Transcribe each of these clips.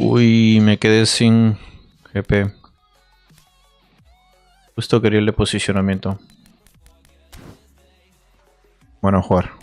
Uy, me quedé sin GP. Justo quería el de posicionamiento. Bueno, jugar.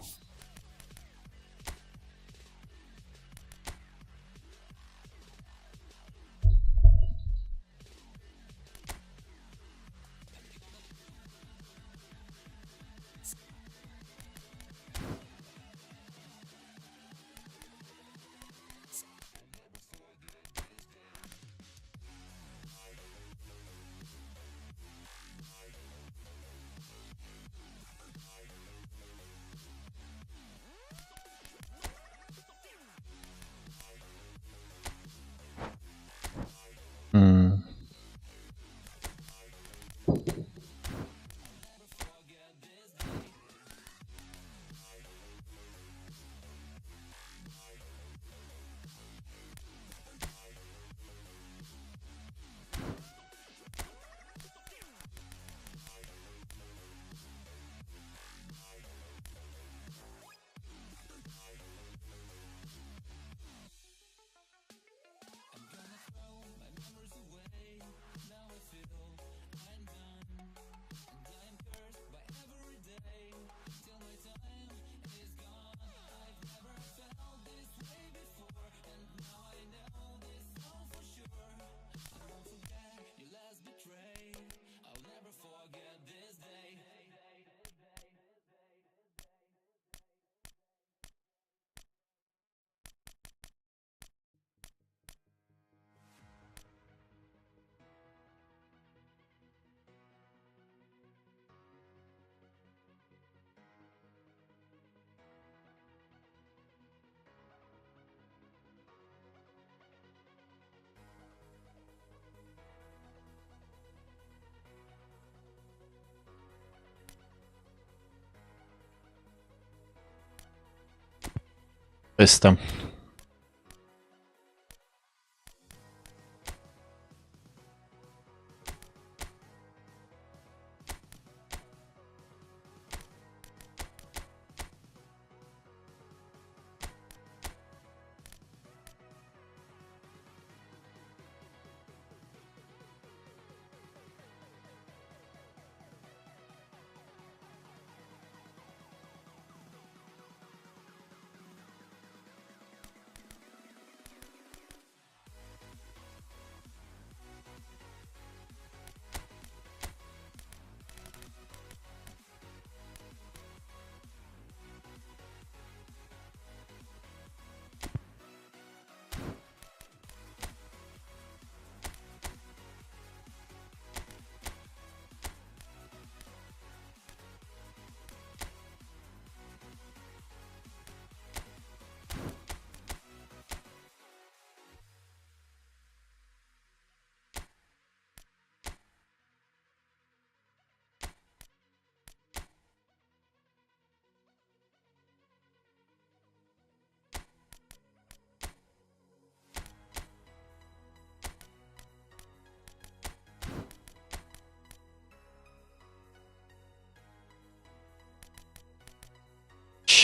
Esta.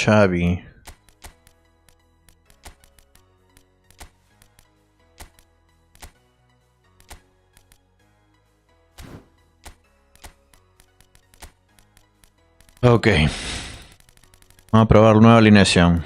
Xavi. Ok. Vamos a probar nueva alineación.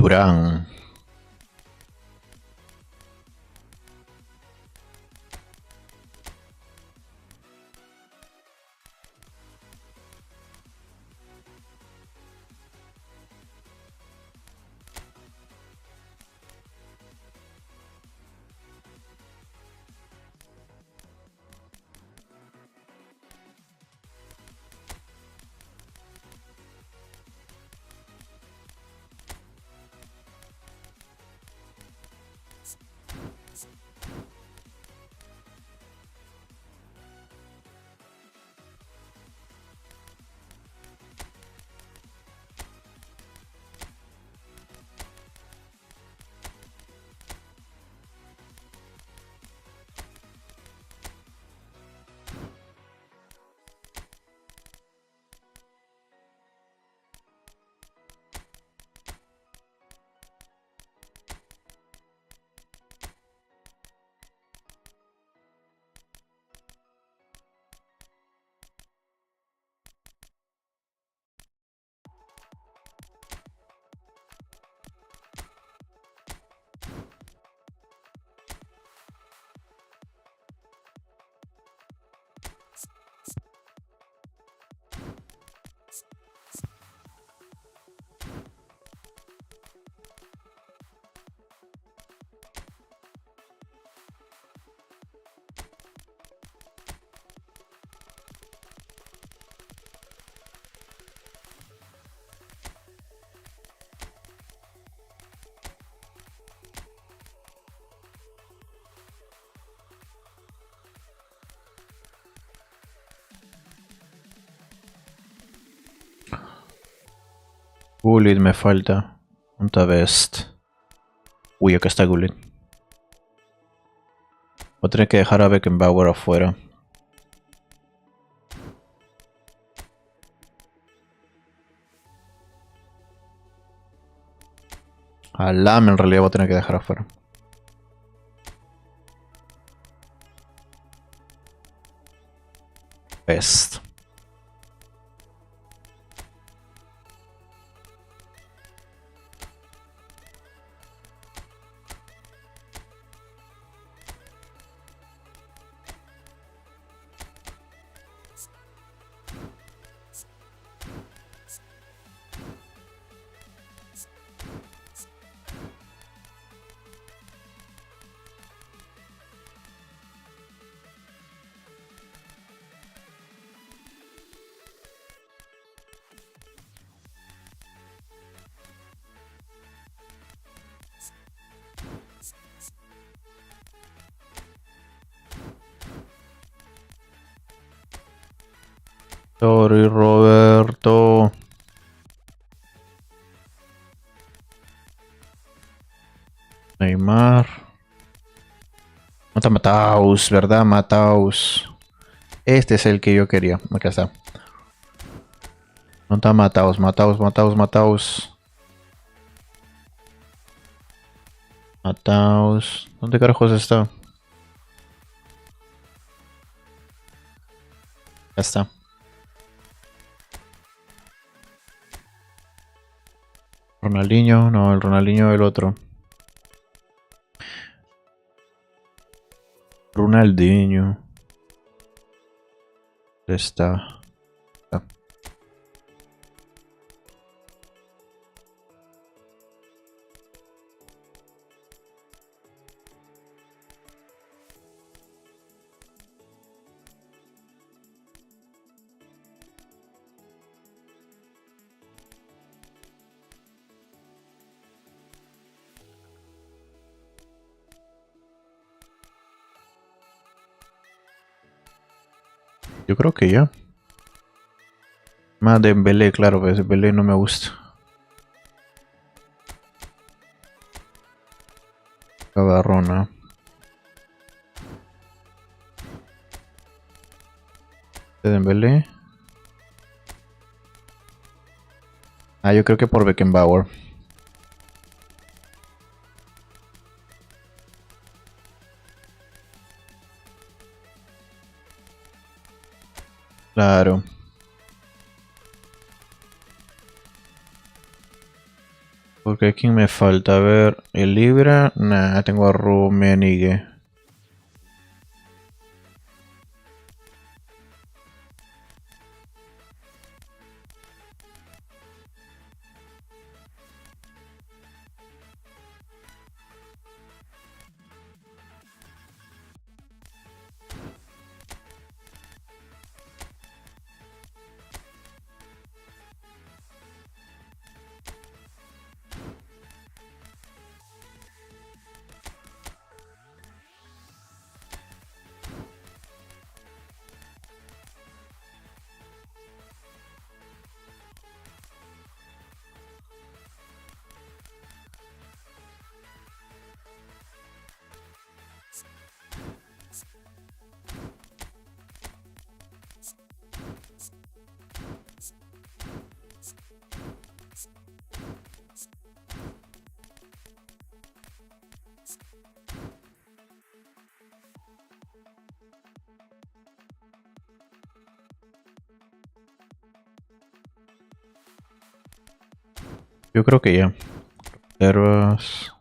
Turán. Gullit me falta. Punta Best. Uy, acá está Gullit. Voy a tener que dejar a Beckenbauer afuera. A Lam en realidad voy a tener que dejar afuera. Best. Sorry, Roberto. Neymar. Mata Matthäus, ¿verdad? Matthäus. Este es el que yo quería. Acá está. Mata Matthäus, Matthäus, Matthäus, Matthäus. Matthäus. ¿Dónde carajos está? Ya está. Ronaldinho, no, el Ronaldinho del otro. Ronaldinho. Está. Está. Yo creo que ya. Más Dembélé, claro, pero Dembélé no me gusta. Cagarrona. De Dembélé. Ah, yo creo que por Beckenbauer. Claro. Porque ¿quién me falta? A ver, el Libra. Nah, tengo a Rummenigge. Yo creo que ya. Reservas.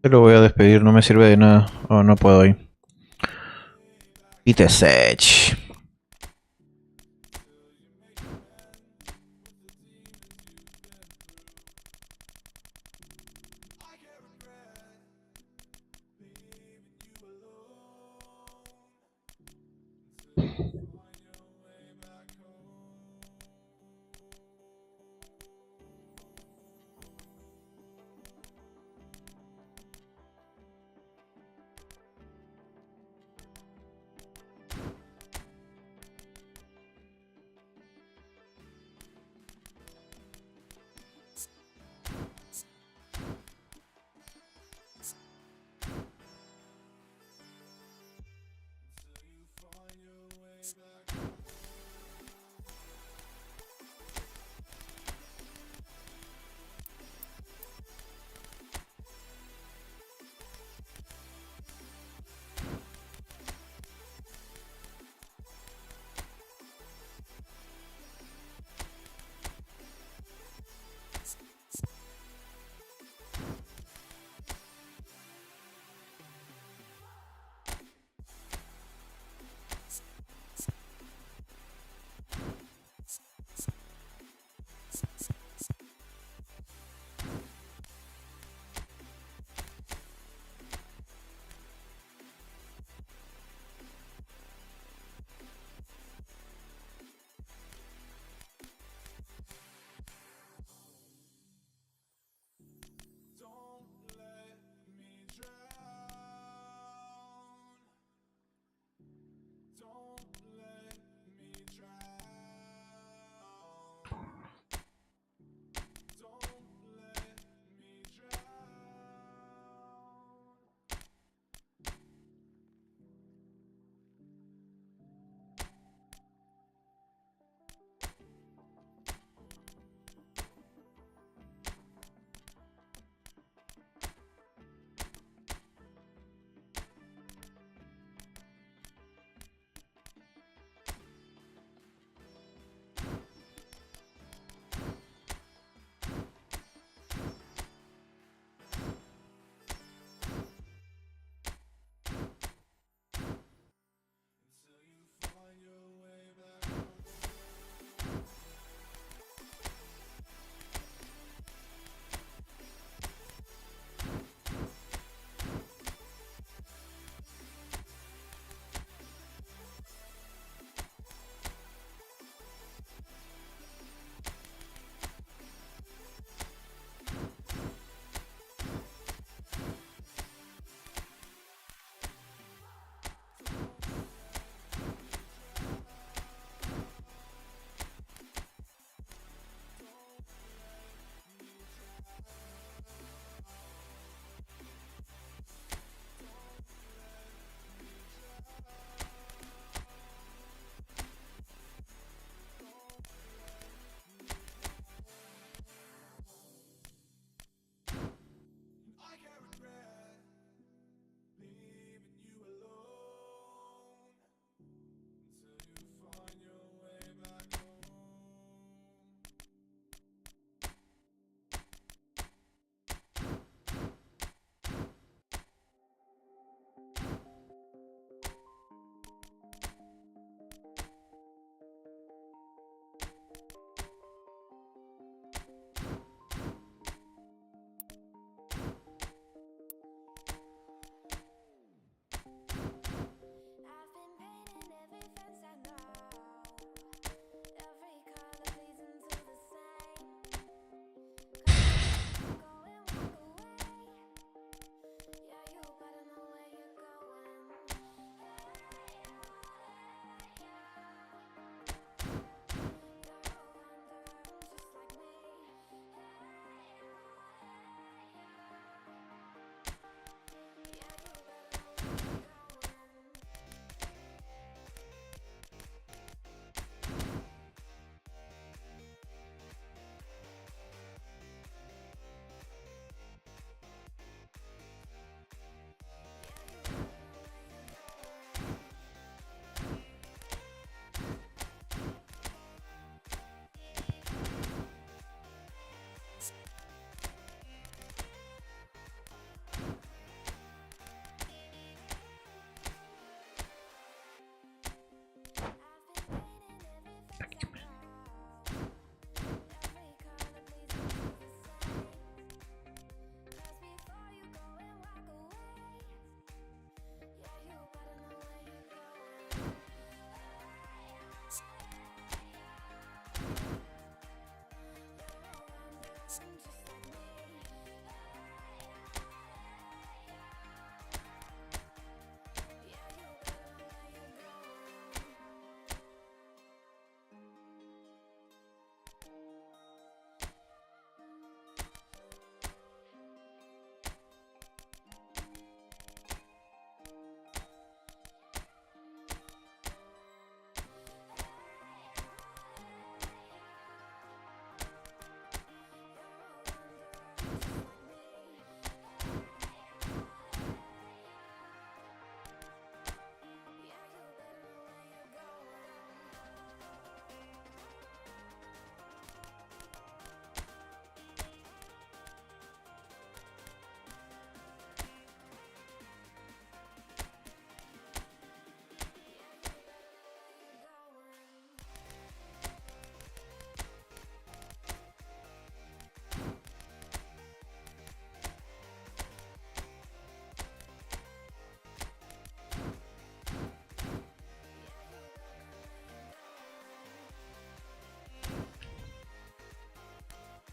Te lo voy a despedir, no me sirve de nada. Oh, no puedo ir. Y te sech.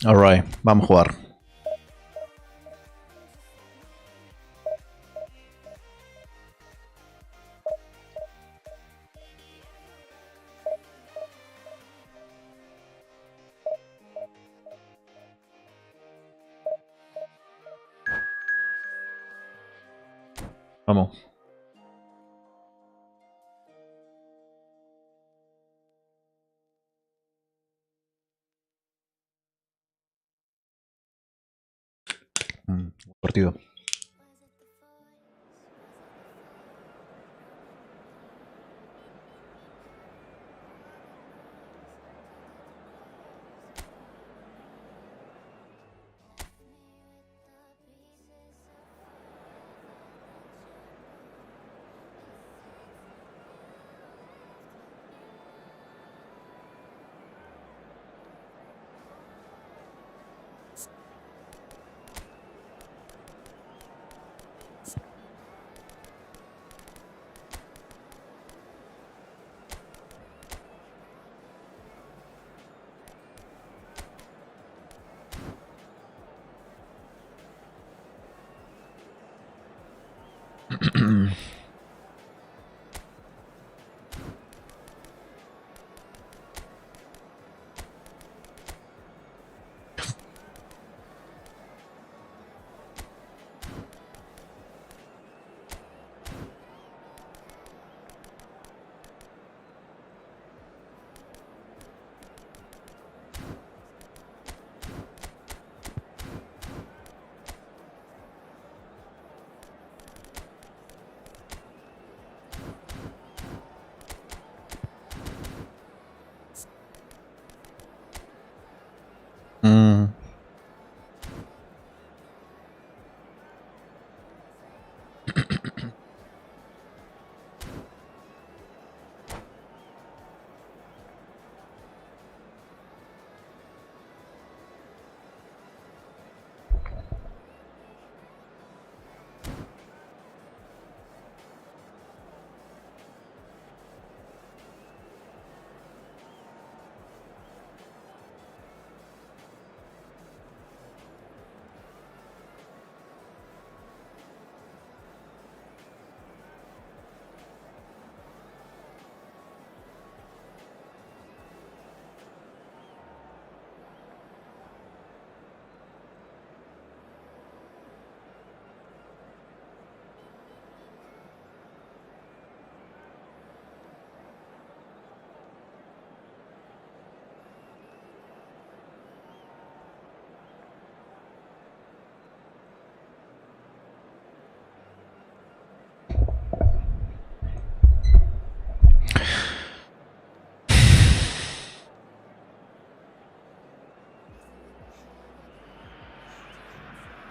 Alright, vamos a jugar. Vamos. Partido.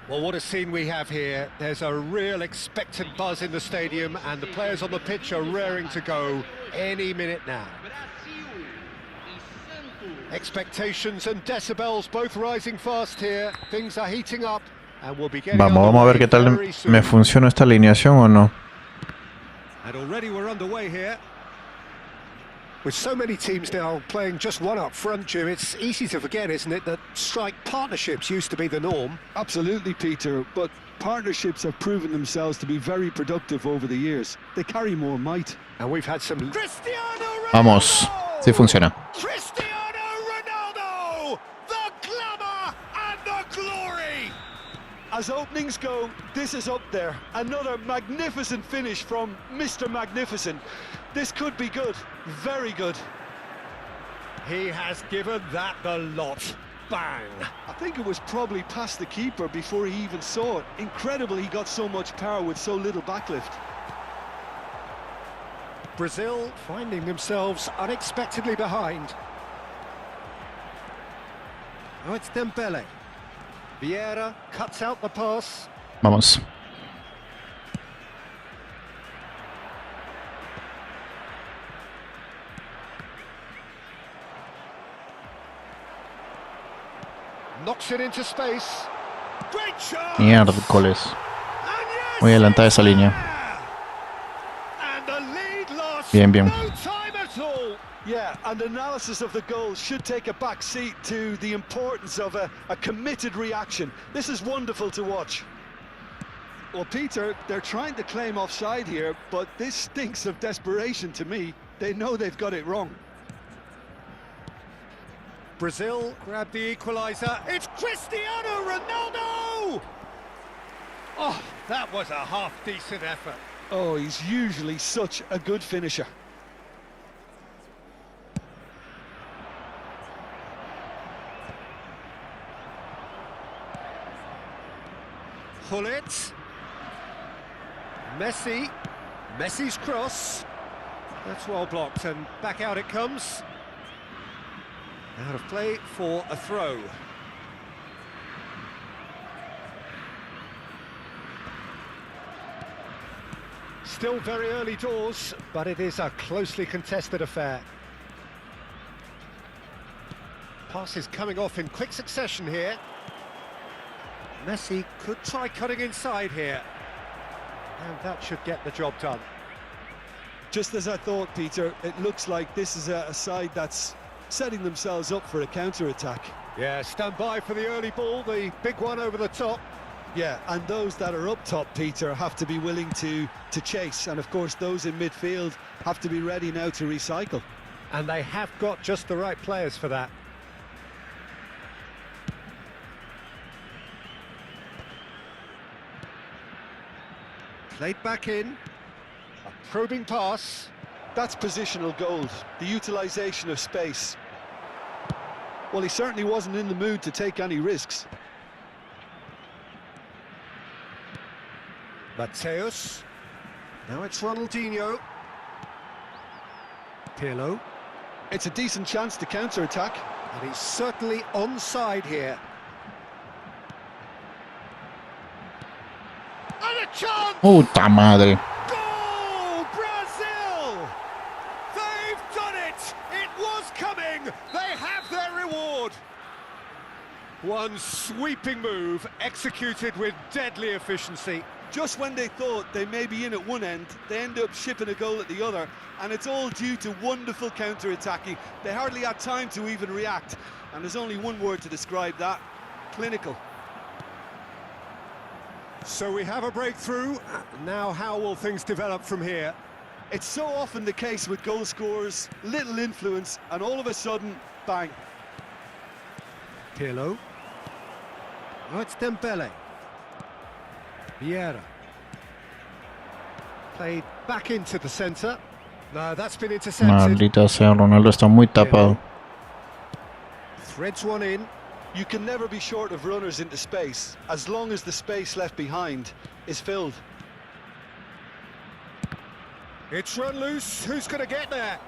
Well, what a scene we have here. There's a real expectant buzz in the stadium and the players on the pitch are raring to go any minute now. Expectations and decibels both rising fast here. Things are heating up and we'll be getting Vamos a ver qué tal me funciona esta alineación o no. And already we're underway here. With so many teams now playing just one up front, Jim, it's easy to forget, isn't it, that strike partnerships used to be the norm? Absolutely, Peter, but partnerships have proven themselves to be very productive over the years. They carry more might. And we've had some... Cristiano Ronaldo! Vamos, sí funciona. Cristiano Ronaldo! The glamour and the glory! As openings go, this is up there. Another magnificent finish from Mr. Magnificent. This could be good, very good. He has given that the lot. Bang! I think it was probably past the keeper before he even saw it. Incredible he got so much power with so little backlift. Brazil finding themselves unexpectedly behind. Oh, it's Dembele. Vieira cuts out the pass. Vamos. Knocks it into space. Great shot! Miércoles. Muy adelantada esa línea. And the lead lost Bien, bien. no time at all. Yeah, and analysis of the goal should take a back seat to the importance of a committed reaction. This is wonderful to watch. Well, Peter, they're trying to claim offside here, but this stinks of desperation to me. They know they've got it wrong. Brazil grab the equaliser. It's Cristiano Ronaldo! Oh, that was a half-decent effort. Oh, he's usually such a good finisher. Hullet. Messi's cross. That's well blocked, and back out it comes. Out of play for a throw. Still very early doors, but it is a closely contested affair. Passes coming off in quick succession here. Messi could try cutting inside here. And that should get the job done. Just as I thought, Peter, it looks like this is a side that's setting themselves up for a counter-attack. Yeah, stand by for the early ball, the big one over the top. Yeah, and those that are up top, Peter, have to be willing to chase. And of course, those in midfield have to be ready now to recycle. And they have got just the right players for that. Played back in. A probing pass. That's positional gold, the utilisation of space. Well, he certainly wasn't in the mood to take any risks. Matthäus. Now it's Ronaldinho. Pirlo. It's a decent chance to counter-attack. And he's certainly onside here. And a chance! Puta madre. Goal! Brazil! They've done it! It was coming! They have their reward! One sweeping move, executed with deadly efficiency. Just when they thought they may be in at one end, they end up shipping a goal at the other, and it's all due to wonderful counter-attacking. They hardly had time to even react, and there's only one word to describe that: clinical. So we have a breakthrough. Now how will things develop from here? It's so often the case with goal scorers, little influence, and all of a sudden, bang. Pirlo. Oh, it's Dembele. Vieira. Played back into the centre. No, that's been intercepted. Maldita sea, Ronaldo está muy tapado. Threads one in. You can never be short of runners into space, as long as the space left behind is filled. It's run loose. Who's going to get there?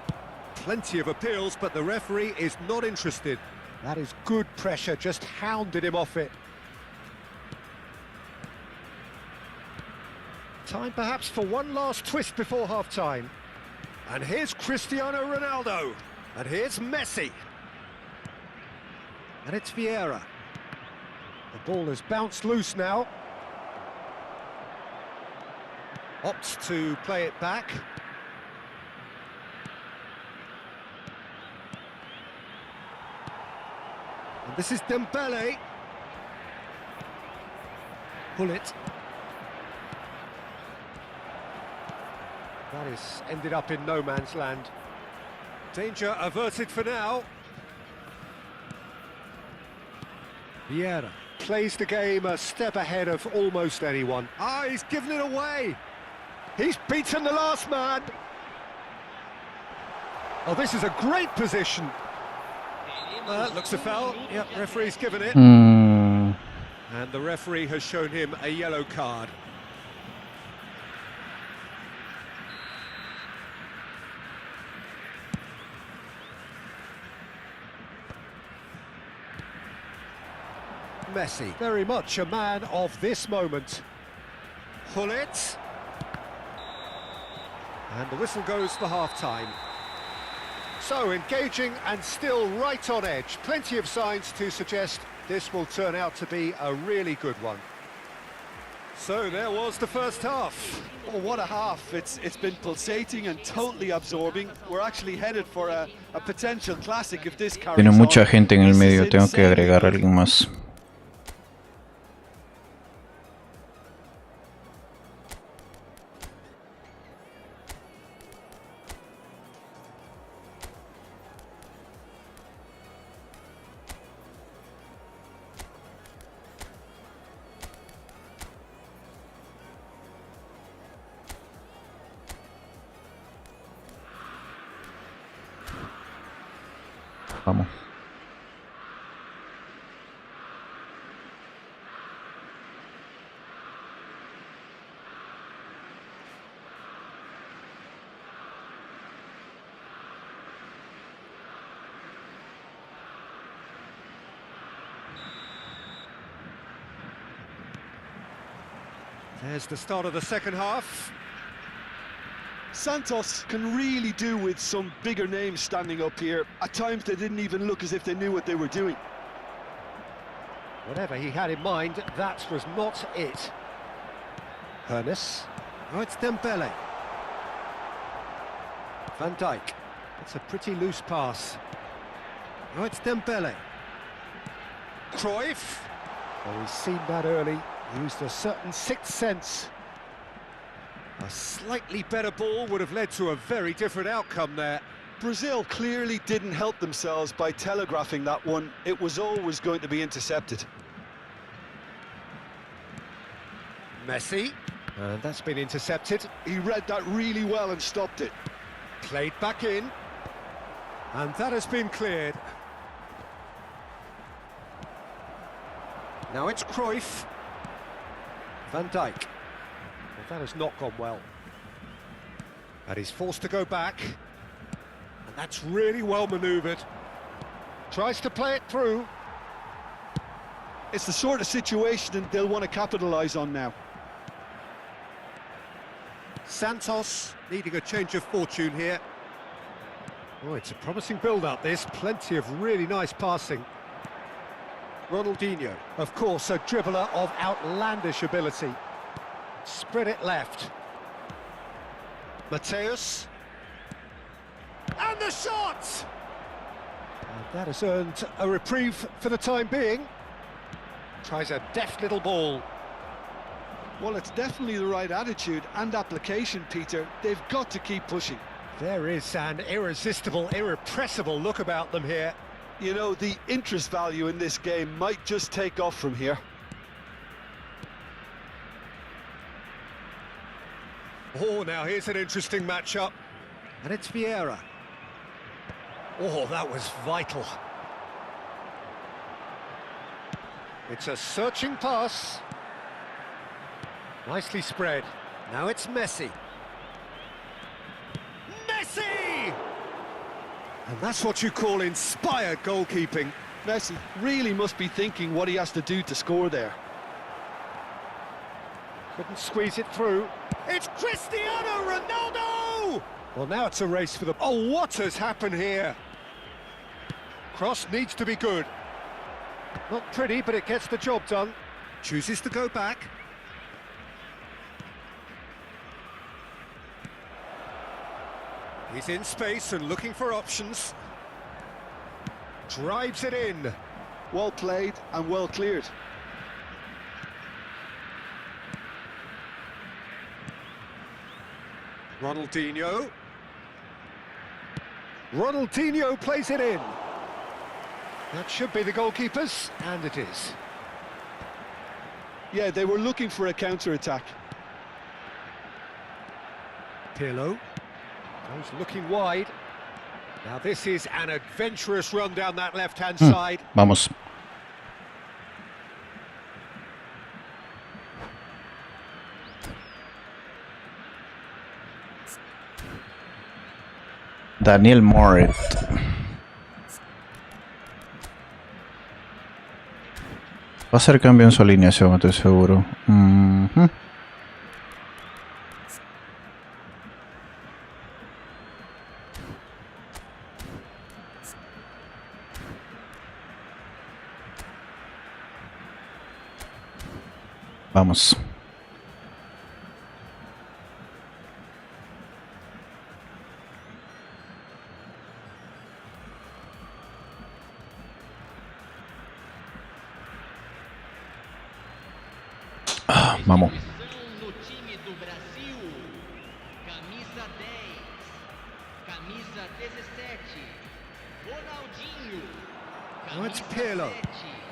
Plenty of appeals, but the referee is not interested. That is good pressure, just hounded him off it. Time perhaps for one last twist before half-time. And here's Cristiano Ronaldo. And here's Messi. And it's Vieira. The ball has bounced loose now. Opts to play it back. And this is Dembele. Hullet. That is ended up in no man's land. Danger averted for now. Vieira plays the game a step ahead of almost anyone. Ah, he's given it away. He's beaten the last man. Oh, this is a great position. Looks a foul. Yep, referee's given it. And the referee has shown him a yellow card. Messi, very much a man of this moment. Hullet. And the whistle goes for half-time. So, engaging and still right on edge. Plenty of signs to suggest this will turn out to be a really good one. So there was the first half. Oh, what a half. It's been pulsating and totally absorbing. We're actually headed for a potential classic if this carries Tiene on. mucha gente en el This is medio, tengo que insanely agregar a good. alguien más. Vamos. There's the start of the second half. Santos can really do with some bigger names standing up here. At times they didn't even look as if they knew what they were doing. Whatever he had in mind, that was not it. Hernes. Oh, it's Dembele. Van Dijk. It's a pretty loose pass. Oh, it's Dembele. Cruyff. Oh, he's seen that early. Used a certain sixth sense. A slightly better ball would have led to a very different outcome there. Brazil clearly didn't help themselves by telegraphing that one. It was always going to be intercepted. Messi. And that's been intercepted. He read that really well and stopped it. Played back in. And that has been cleared. Now it's Cruyff. Van Dijk. Well, that has not gone well. And he's forced to go back. And that's really well manoeuvred. Tries to play it through. It's the sort of situation that they'll want to capitalise on now. Santos needing a change of fortune here. Oh, it's a promising build-up, this. Plenty of really nice passing. Ronaldinho, of course, a dribbler of outlandish ability. Spread it left. Matthäus. And the shot! And that has earned a reprieve for the time being. Tries a deft little ball. Well, it's definitely the right attitude and application, Peter. They've got to keep pushing. There is an irresistible, irrepressible look about them here. You know, the interest value in this game might just take off from here. Oh, now here's an interesting matchup. And it's Vieira. Oh, that was vital. It's a searching pass. Nicely spread. Now it's Messi. Messi! And that's what you call inspired goalkeeping. Messi really must be thinking what he has to do to score there. Couldn't squeeze it through. It's Cristiano Ronaldo! Well, now it's a race for the... Oh, what has happened here? Cross needs to be good. Not pretty, but it gets the job done. Chooses to go back. He's in space and looking for options. Drives it in. Well played and well cleared. Ronaldinho. Ronaldinho plays it in. That should be the goalkeepers, and it is. Yeah, they were looking for a counter-attack. Pirlo goes looking wide. Now this is an adventurous run down that left-hand side. Vamos. Daniel Moret. Va a ser cambio en su alineación, estoy seguro. Vamos. vamos. Now it's Pirlo.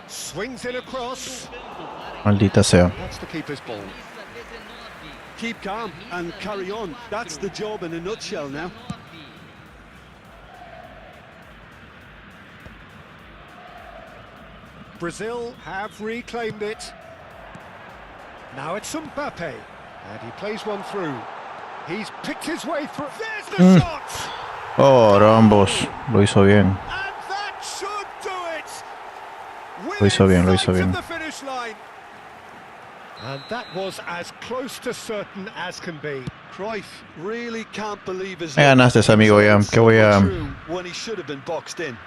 Swings in across. Maldita sea. That's the keeper's ball. Keep calm and carry on. That's the job in a nutshell now. Brazil have reclaimed it. Now it's Mbappe. And he plays one through. He's picked his way through. There's the shot! Oh, ambos. Lo hizo bien. And that should do it! Lo hizo bien, lo hizo bien. The finish line. And that was as close to certain as can be. Cruyff really can't believe his Me ganaste, amigo, ya. Que voy a... when he should have been boxed in.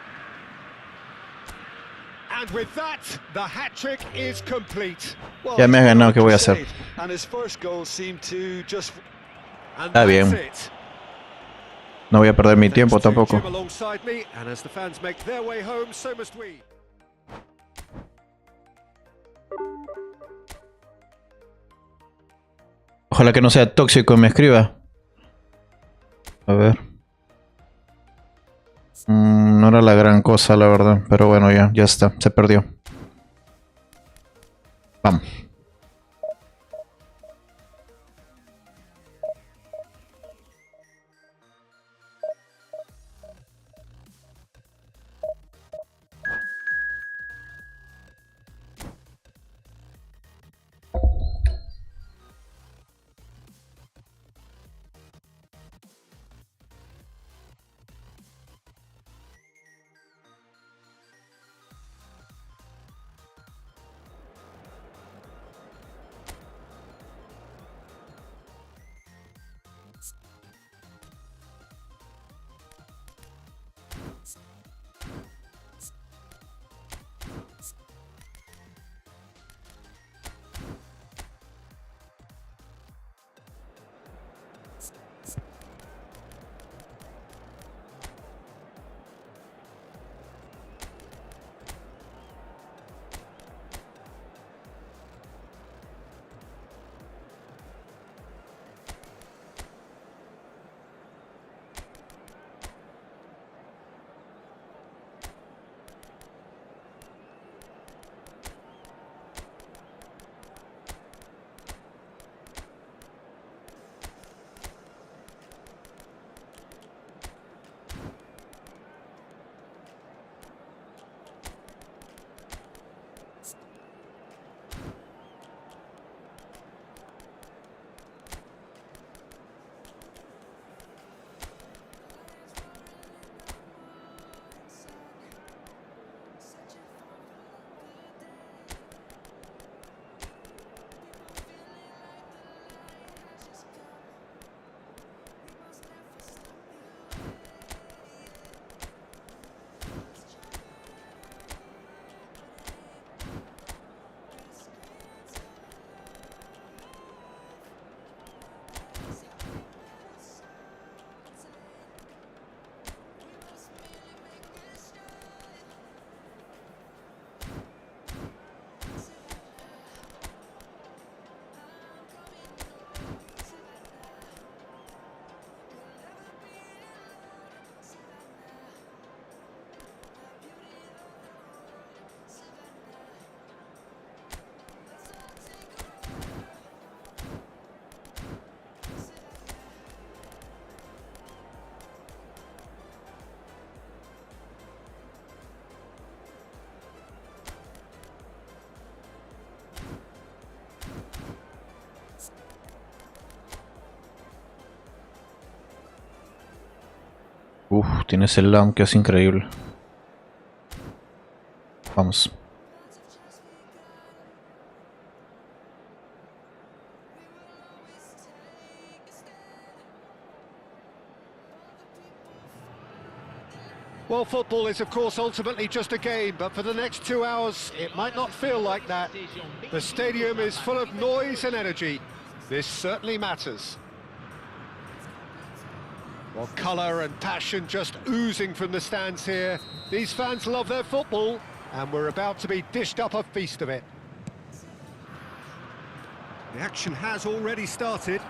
And with that, the hat-trick is complete. Well, Ya me has ganado, ¿qué voy a hacer? And his first goal seemed to just... And Está bien. that's it. No voy a perder mi tiempo Thanks to tampoco. Jim alongside me, and as the fans make their way home, so must we. Ojalá que no sea tóxico y me escriba. A ver. No era la gran cosa, la verdad. Pero bueno, ya está. Se perdió. Vamos. Tienes el LAN que es increíble. Vamos. Well, football is of course ultimately just a game, but for the next 2 hours it might not feel like that. The stadium is full of noise and energy. This certainly matters. Well, colour and passion just oozing from the stands here. These fans love their football, and we're about to be dished up a feast of it. The action has already started.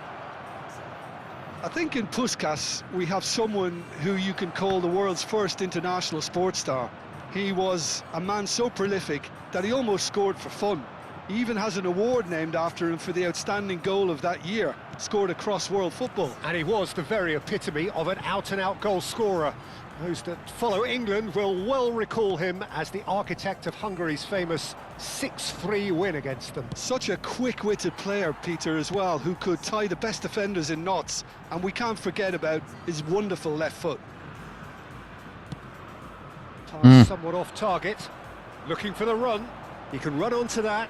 I think in Puskás we have someone who you can call the world's first international sports star. He was a man so prolific that he almost scored for fun. He even has an award named after him for the outstanding goal of that year, scored across world football. And he was the very epitome of an out-and-out goal scorer. Those that follow England will well recall him as the architect of Hungary's famous 6-3 win against them. Such a quick-witted player, Peter, as well, who could tie the best defenders in knots. And we can't forget about his wonderful left foot. Pass somewhat off target. Looking for the run. He can run onto that.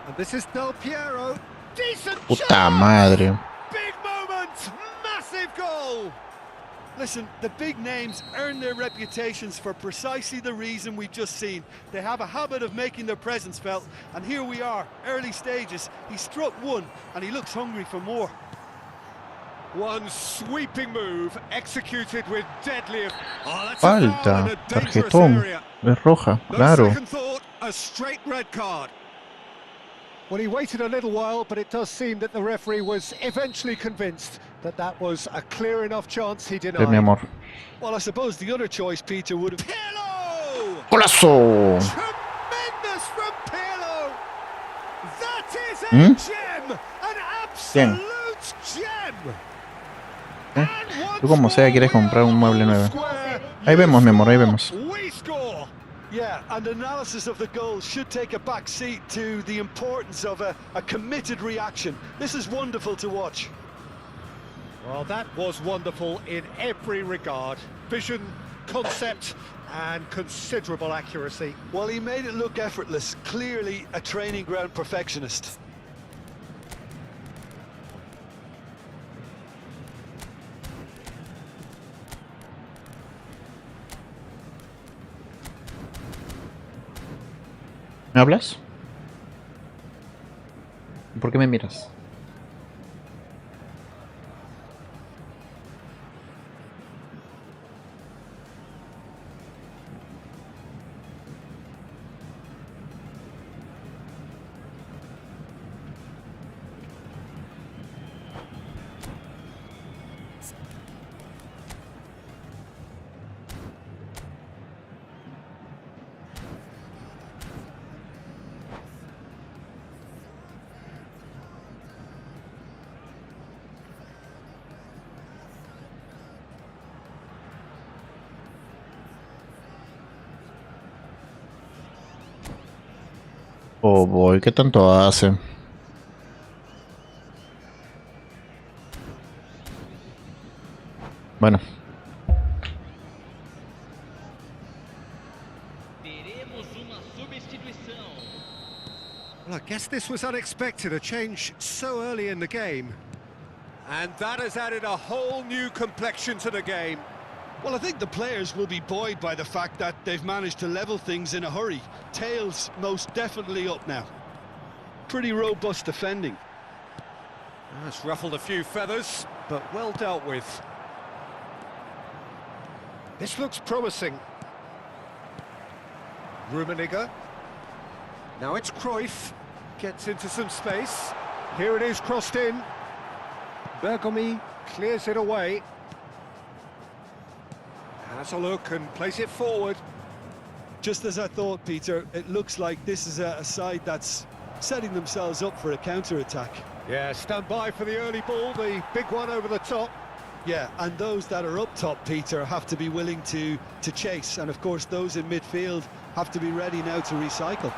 And this is Del Piero. Decent Puta shot! madre. Big moment! Massive goal! Listen, the big names earn their reputations for precisely the reason we've just seen. They have a habit of making their presence felt, and here we are, early stages. He struck one, and he looks hungry for more. One sweeping move, executed with deadly... Oh, that's Falta, tarjetón, es roja, claro. Second thought, a straight red card. Well, he waited a little while, but it does seem that the referee was eventually convinced that that was a clear enough chance he denied. Mi amor. Well, I suppose the other choice, Peter, would have... Pirlo! ¡Golazo! Tremendous from Pirlo! That is a gem! An absolute gem! Tú como sea quieres comprar un mueble nuevo. Ahí vemos, mi amor, ahí vemos. We score! Yeah, and analysis of the goal should take a back seat to the importance of a committed reaction. This is wonderful to watch. Well, that was wonderful in every regard. Vision, concept, and considerable accuracy. Well, he made it look effortless. Clearly a training ground perfectionist. ¿Me hablas? ¿Por qué me miras? Oh boy, ¿qué tanto hace? Bueno. Well, I guess this was unexpected, a change so early in the game. And that has added a whole new complexion to the game. Well, I think the players will be buoyed by the fact that they've managed to level things in a hurry. Tails most definitely up now. Pretty robust defending. That's ruffled a few feathers, but well dealt with. This looks promising. Rummenigge. Now it's Cruyff. Gets into some space. Here it is, crossed in. Bergomi clears it away. Has a look and plays it forward. Just as I thought, Peter, it looks like this is a side that's setting themselves up for a counter-attack. Yeah, stand by for the early ball, the big one over the top. Yeah, and those that are up top, Peter, have to be willing to chase. And of course, those in midfield have to be ready now to recycle.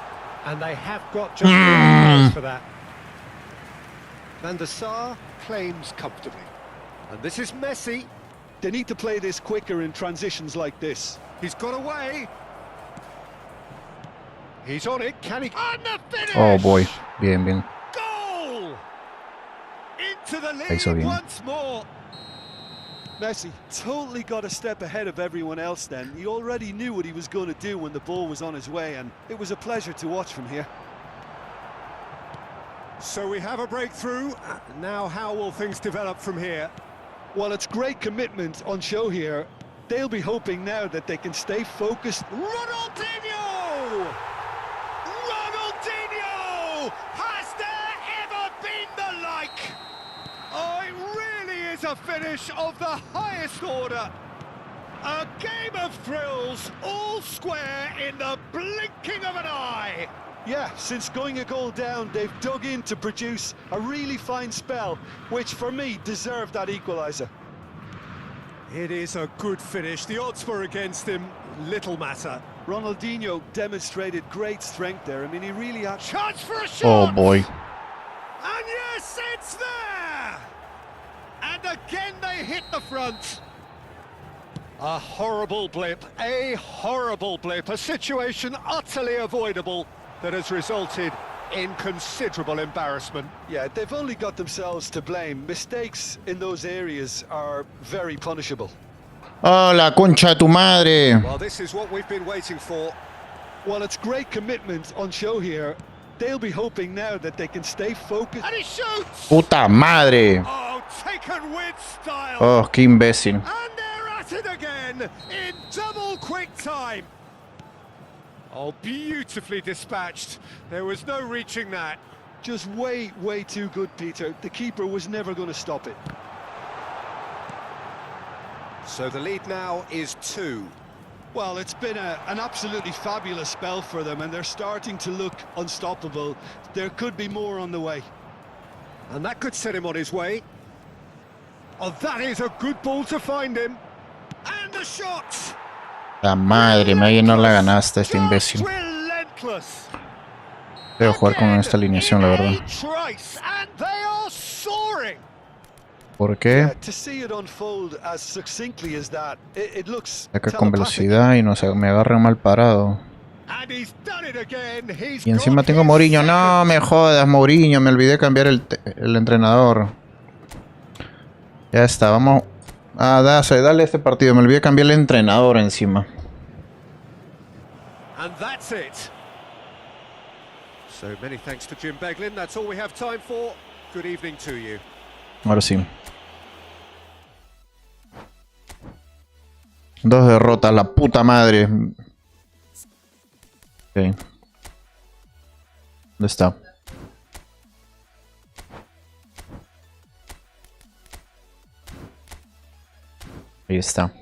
And they have got just the players for that. Van der Sar claims comfortably. And this is Messi. They need to play this quicker in transitions like this. He's got away. He's on it. Can he? And the finish! Oh boy, bien, bien. Goal! Into the Hizo lead bien. once more. Messi totally got a step ahead of everyone else then. He already knew what he was going to do when the ball was on his way, and it was a pleasure to watch from here. So we have a breakthrough. Now how will things develop from here? Well, it's great commitment on show here. They'll be hoping now that they can stay focused. Ronaldinho! Ronaldinho has their a finish of the highest order. A game of thrills, all square in the blinking of an eye. Yeah, since going a goal down, they've dug in to produce a really fine spell, which for me deserved that equaliser. It is a good finish. The odds were against him. Little matter. Ronaldinho demonstrated great strength there. I mean, he really had... Chance for a shot! Oh boy. And yes, it's there! And again they hit the front. A horrible blip, a situation utterly avoidable that has resulted in considerable embarrassment. Yeah, they've only got themselves to blame. Mistakes in those areas are very punishable. Oh, la concha de tu madre. Well, this is what we've been waiting for. Well, it's great commitment on show here. They'll be hoping now that they can stay focused. And he shoots! Puta madre. Oh, taken with style! Oh, qué imbécil. And they're at it again in double quick time. Oh, beautifully dispatched. There was no reaching that. Just way too good, Peter. The keeper was never going to stop it. So the lead now is 2. Well, it's been an absolutely fabulous spell for them, and they're starting to look unstoppable. There could be more on the way. And that could set him on his way. Oh, that is a good ball to find him. And the shot! La madre, me no la ganaste este imbécil. Relentless. Debo jugar con esta alineación, la verdad. And they are soaring. ¿Por qué? To see it unfold as succinctly as that, it looks Saca con telepathic. velocidad y no se me agarran mal parado. And he's done it again. He's Y encima got tengo his Mourinho. second. No me jodas, Mourinho. Me olvidé cambiar el entrenador. Ya está, vamos. Ah, dale este partido. Me olvidé cambiar el entrenador encima. And that's it. So many thanks to Jim Beglin. That's all we have time for. Good evening to you. Ahora sí. 2 derrotas, la puta madre. Ok. ¿Dónde está? Ahí está.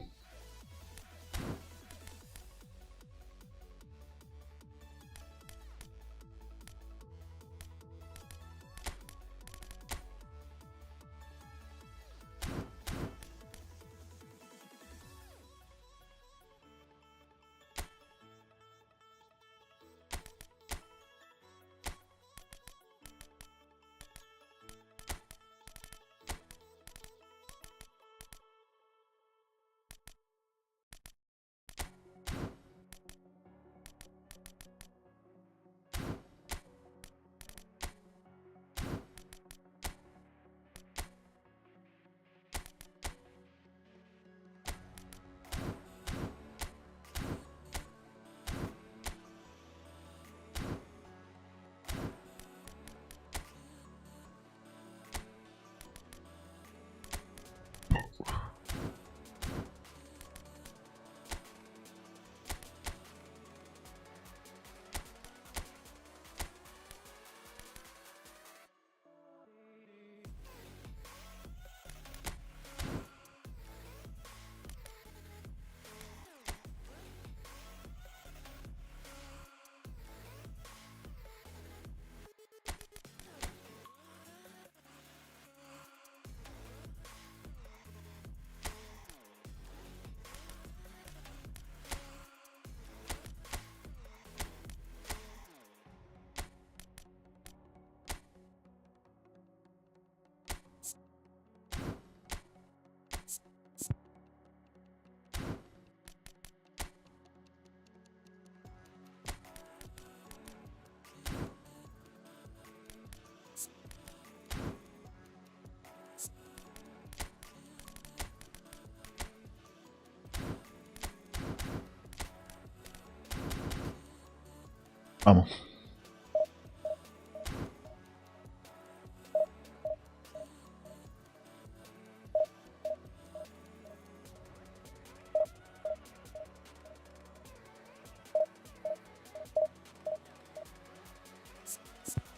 Vamos.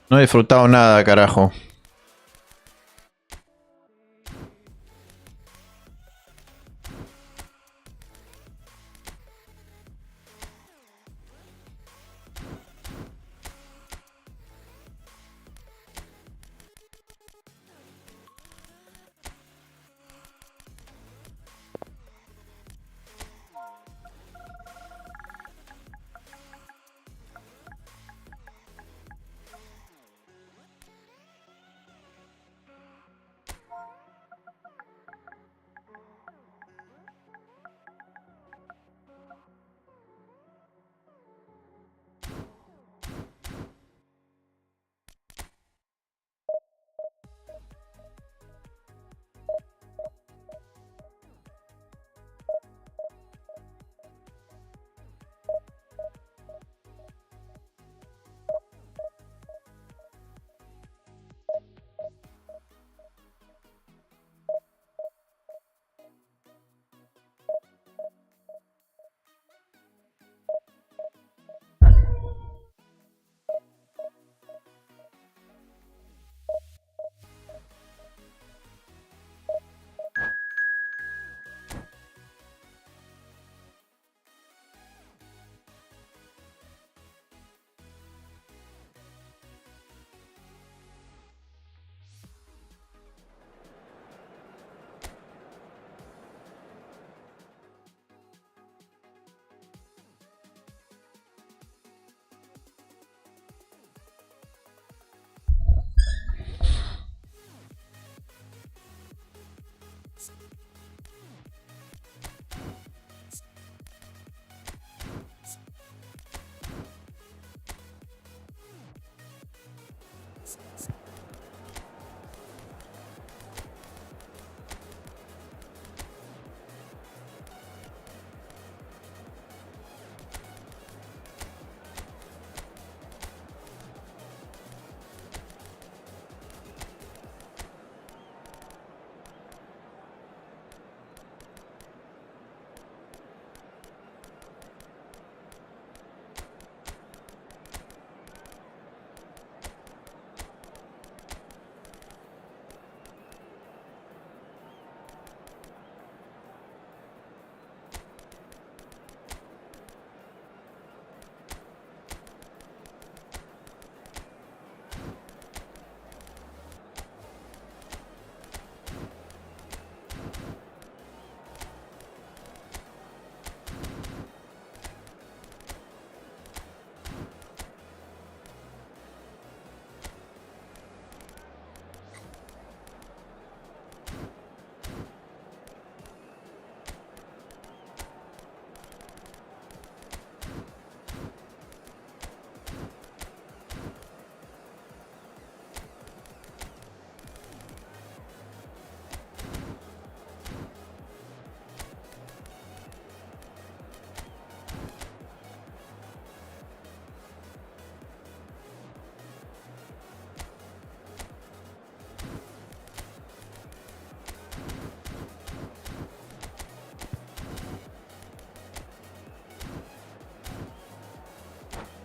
No he disfrutado nada, carajo.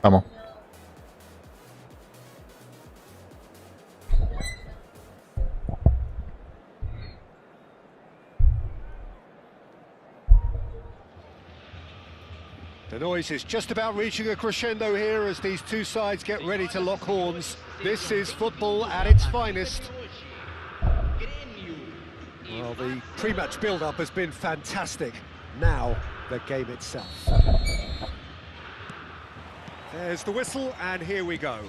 Vamos. The noise is just about reaching a crescendo here as these two sides get ready to lock horns. This is football at its finest. Well, the pre-match build-up has been fantastic. Now, the game itself. There's the whistle, and here we go.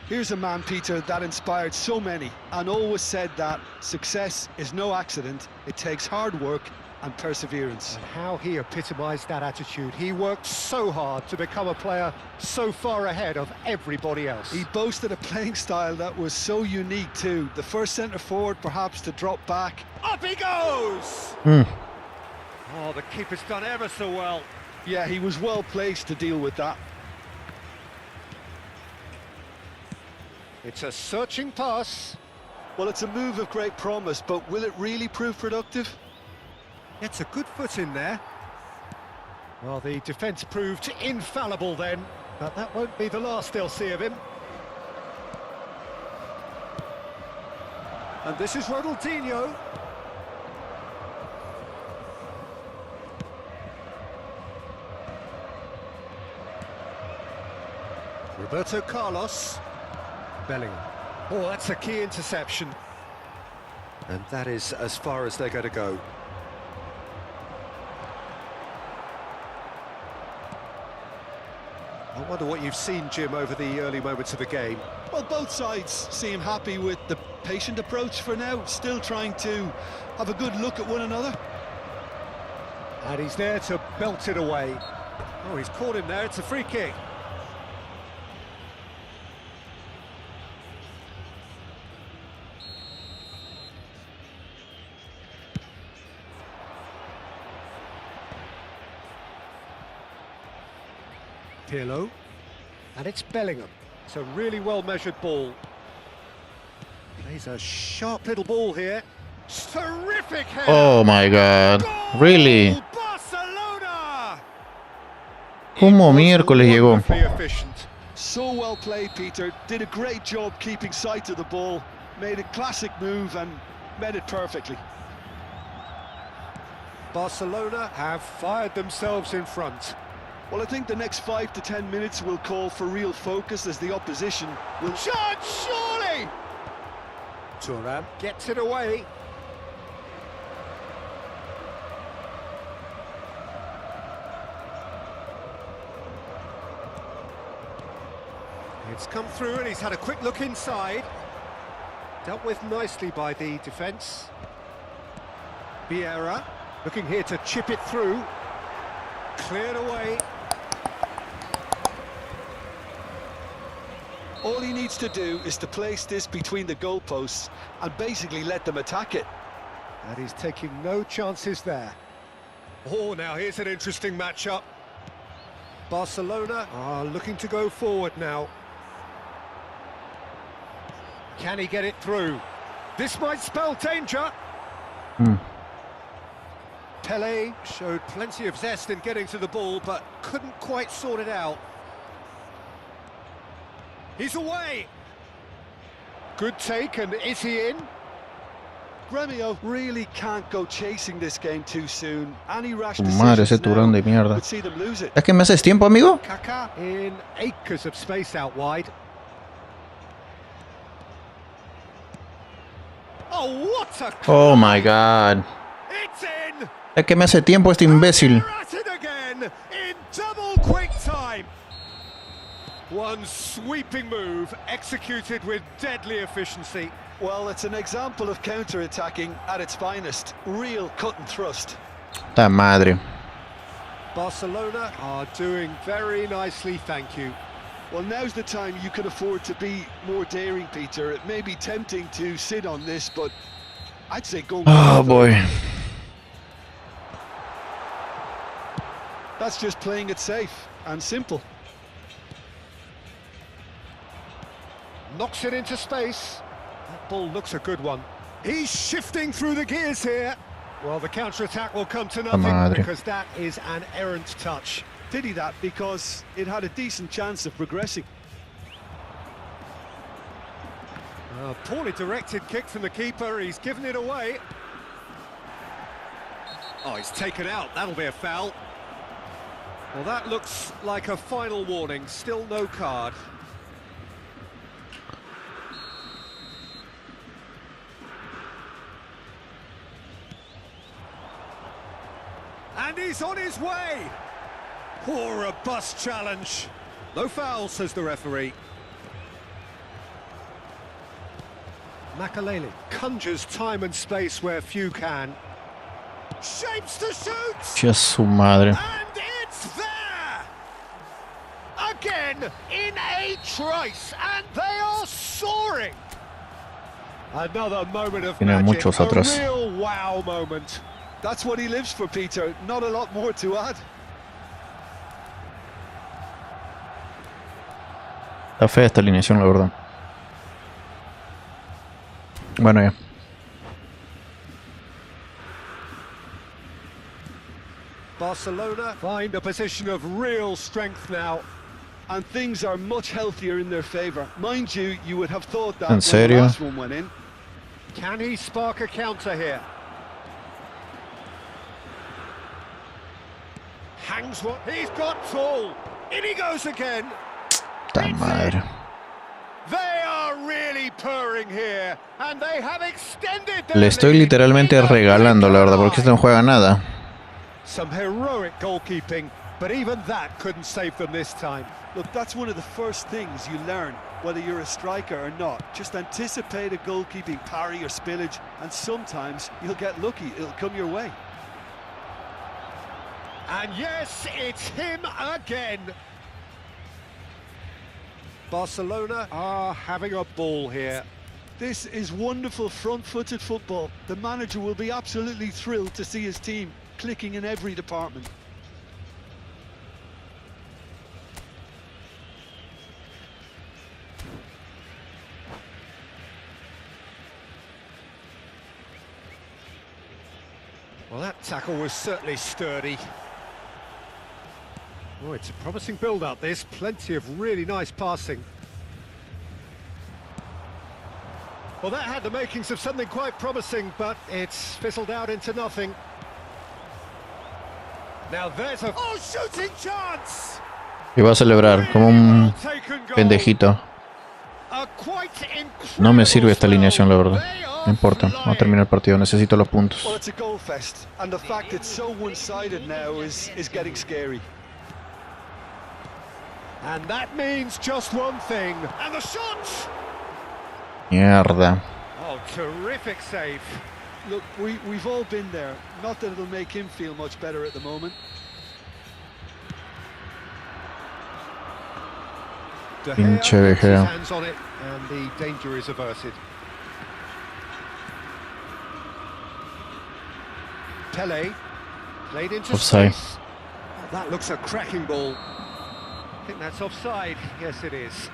Here's a man, Peter, that inspired so many and always said that success is no accident. It takes hard work and perseverance. And how he epitomised that attitude. He worked so hard to become a player so far ahead of everybody else. He boasted a playing style that was so unique too. The first centre-forward perhaps to drop back. Up he goes! Oh, the keeper's done ever so well. Yeah, he was well placed to deal with that. It's a searching pass. Well, it's a move of great promise, but will it really prove productive? It's a good foot in there. Well, the defence proved infallible then, but that won't be the last they'll see of him. And this is Ronaldinho. Roberto Carlos. Bellingham. Oh, that's a key interception. And that is as far as they're going to go. I wonder what you've seen, Jim, over the early moments of the game. Well, both sides seem happy with the patient approach for now, still trying to have a good look at one another. And he's there to belt it away. Oh, he's caught him there, it's a free kick. Pirlo, and it's Bellingham. It's a really well-measured ball. Plays a sharp little ball here. Terrific header! Oh my god. Goal! Really? Barcelona! ¿Cómo miércoles llegó? Wonderfully efficient. So well played, Peter. Did a great job keeping sight of the ball. Made a classic move and made it perfectly. Barcelona have fired themselves in front. Well, I think the next 5 to 10 minutes will call for real focus as the opposition will... Shot, surely! Thuram gets it away. It's come through and he's had a quick look inside. Dealt with nicely by the defence. Vieira looking here to chip it through. Cleared away. All he needs to do is to place this between the goalposts and basically let them attack it. And he's taking no chances there. Oh, now here's an interesting matchup. Barcelona are looking to go forward now. Can he get it through? This might spell danger. Pelé showed plenty of zest in getting to the ball, but couldn't quite sort it out. He's away. Good take, and is he in? Gremio really can't go chasing this game too soon. Any rash Madre, ese decisions turón de now mierda. would see them lose it. ¿Es que me haces tiempo, amigo? Kaká in acres of space out wide. Oh, what a... Oh my god. It's in! Es que me hace tiempo este imbécil. They're at it again in double quick time. One sweeping move executed with deadly efficiency. Well, it's an example of counter-attacking at its finest. Real cut and thrust. Ta madre. Barcelona are doing very nicely, thank you. Well, now's the time you can afford to be more daring, Peter. It may be tempting to sit on this, but I'd say go. Oh boy. That's just playing it safe and simple. Knocks it into space. That ball looks a good one. He's shifting through the gears here. Well, the counter-attack will come to nothing because that is an errant touch. Pity that, because it had a decent chance of progressing. Poorly directed kick from the keeper. He's given it away. Oh, he's taken out. That'll be a foul. Well, that looks like a final warning. Still no card. And he's on his way. Poor robust challenge. No foul, says the referee. Makalele conjures time and space where few can. Shapes to shoot. Dios su madre. And it's there. Again in a trice, and they are soaring. Another moment of Tiene magic. muchos atrás. A real wow moment. That's what he lives for, Peter. Not a lot more to add. Está fea esta alineación, la verdad. Bueno, ya. Barcelona find a position of real strength now. And things are much healthier in their favour. Mind you, you would have thought that ¿En when serio? the last one went in. Can he spark a counter here? Hangs what he's got tall. In he goes again. Ta madre. They are really purring here, and they have extended their Le estoy lead literalmente in a regalando, la verdad, big porque este no juega nada. Some heroic goalkeeping, but even that couldn't save them this time. Look, that's one of the first things you learn, whether you're a striker or not. Just anticipate a goalkeeping parry or spillage, and sometimes you'll get lucky. It'll come your way. And yes, it's him again. Barcelona are having a ball here. This is wonderful front-footed football. The manager will be absolutely thrilled to see his team clicking in every department. Well, that tackle was certainly sturdy. Oh, it's a promising build-up, this. Plenty of really nice passing. Well, that had the makings of something quite promising, but it's fizzled out into nothing. Now there's a... Oh, shooting chance! Y va a celebrar como un pendejito. No me sirve esta alineación, la verdad. No importa, vamos a terminar el partido. Necesito los puntos. Well, it's a goal fest, and the fact it's so one-sided now is getting scary. And that means just one thing. And the shot! Mierda. Oh, terrific save. Look, we've all been there. Not that it'll make him feel much better at the moment. De Pinche Gea De gets his Gea. hands on it, and the danger is averted. Pele played into Offside. space. Oh, that looks a cracking ball. I think that's offside. Yes, it is.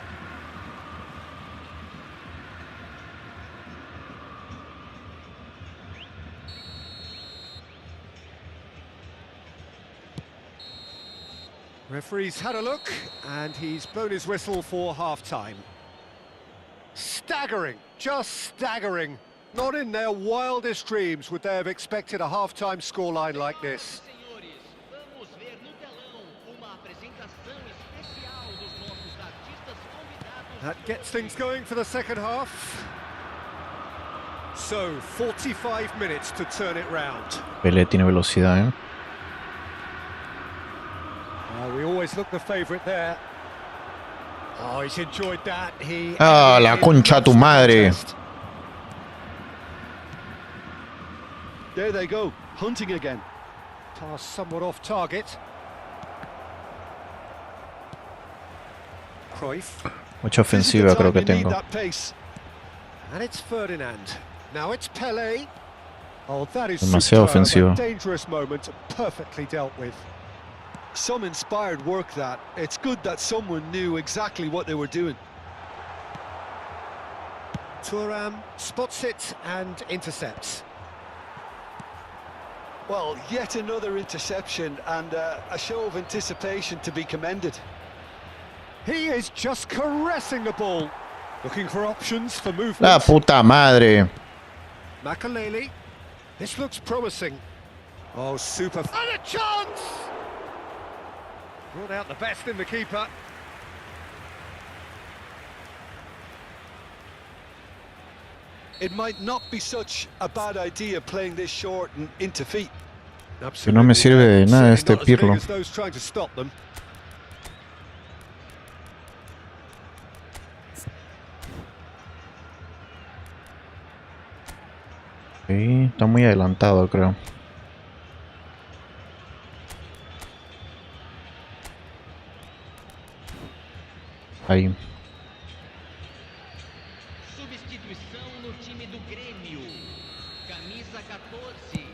Referee's had a look, and he's blown his whistle for half-time. Staggering, just staggering. Not in their wildest dreams would they have expected a half-time scoreline like this. That gets things going for the second half. So, 45 minutes to turn it round. Pelé tiene velocidad, ¿eh? We always look the favourite there. Oh, he's enjoyed that. Ah, la concha tu madre. There they go, hunting again. Pass somewhat off target. Cruyff. Mucha ofensiva creo que tengo. And it's Ferdinand. Now it's Pele. Oh, that is Demasiado ofensivo. a dangerous moment, perfectly dealt with. Some inspired work that. It's good that someone knew exactly what they were doing. Thuram spots it and intercepts. Well, yet another interception and a show of anticipation to be commended. He is just caressing the ball, looking for options for movement. La puta madre. Makaleli, this looks promising. Oh, super. And a chance! Brought out the best in the keeper. It might not be such a bad idea playing this short and into feet. Que no me sirve de nada este Pirlo. Those trying to stop them. Sí, está muy adelantado, creo. Aí. Substituição no time do Grêmio. Camisa 14.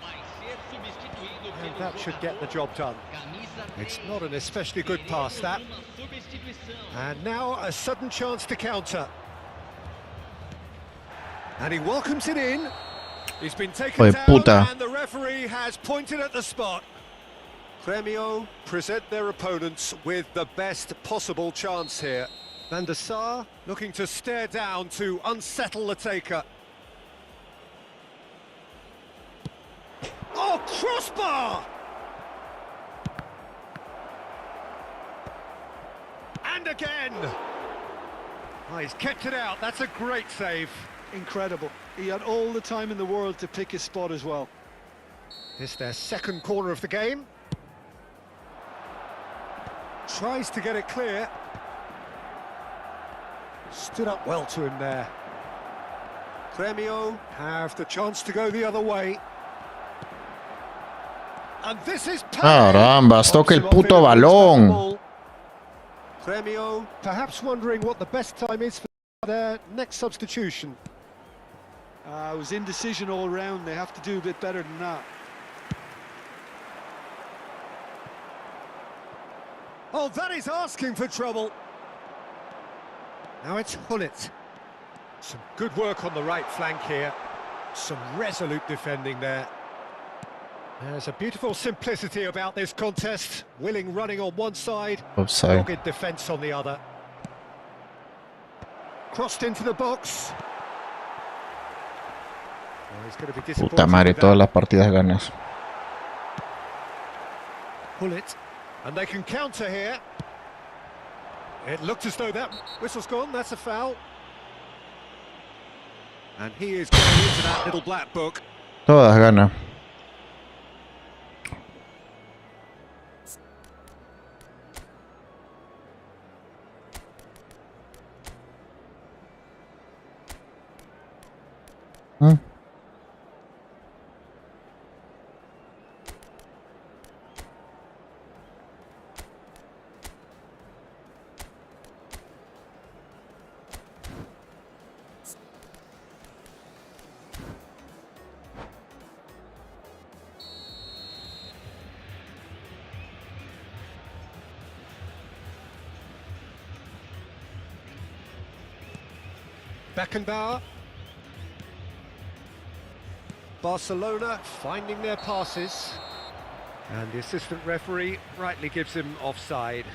Vai ser substituído pelo That should get the job done. It's not an especially good pass, that. And now a sudden chance to counter. And he welcomes it in. He's been taken down, and the referee has pointed at the spot. Grêmio present their opponents with the best possible chance here. Van der Sar looking to stare down to unsettle the taker. Oh, crossbar! And again! Oh, he's kept it out. That's a great save. Incredible. He had all the time in the world to pick his spot as well. It's their second corner of the game. Tries to get it clear. Stood up well to him there. Grêmio have the chance to go the other way. And this is Caramba, toca el puto balón. Grêmio perhaps wondering what the best time is for their next substitution. It was indecision all round. They have to do a bit better than that. Oh, that is asking for trouble. Now it's Hullet. Some good work on the right flank here. Some resolute defending there. There's a beautiful simplicity about this contest. Willing running on one side, Offside. dogged defence on the other. Crossed into the box. Oh, he's going to be disappointed. Puta madre, todas las partidas ganas. Hullet. And they can counter here. It looked as though that whistle's gone. That's a foul. And he is going into that little black book. Todas ganas. Beckenbauer. Barcelona finding their passes. And the assistant referee rightly gives him offside.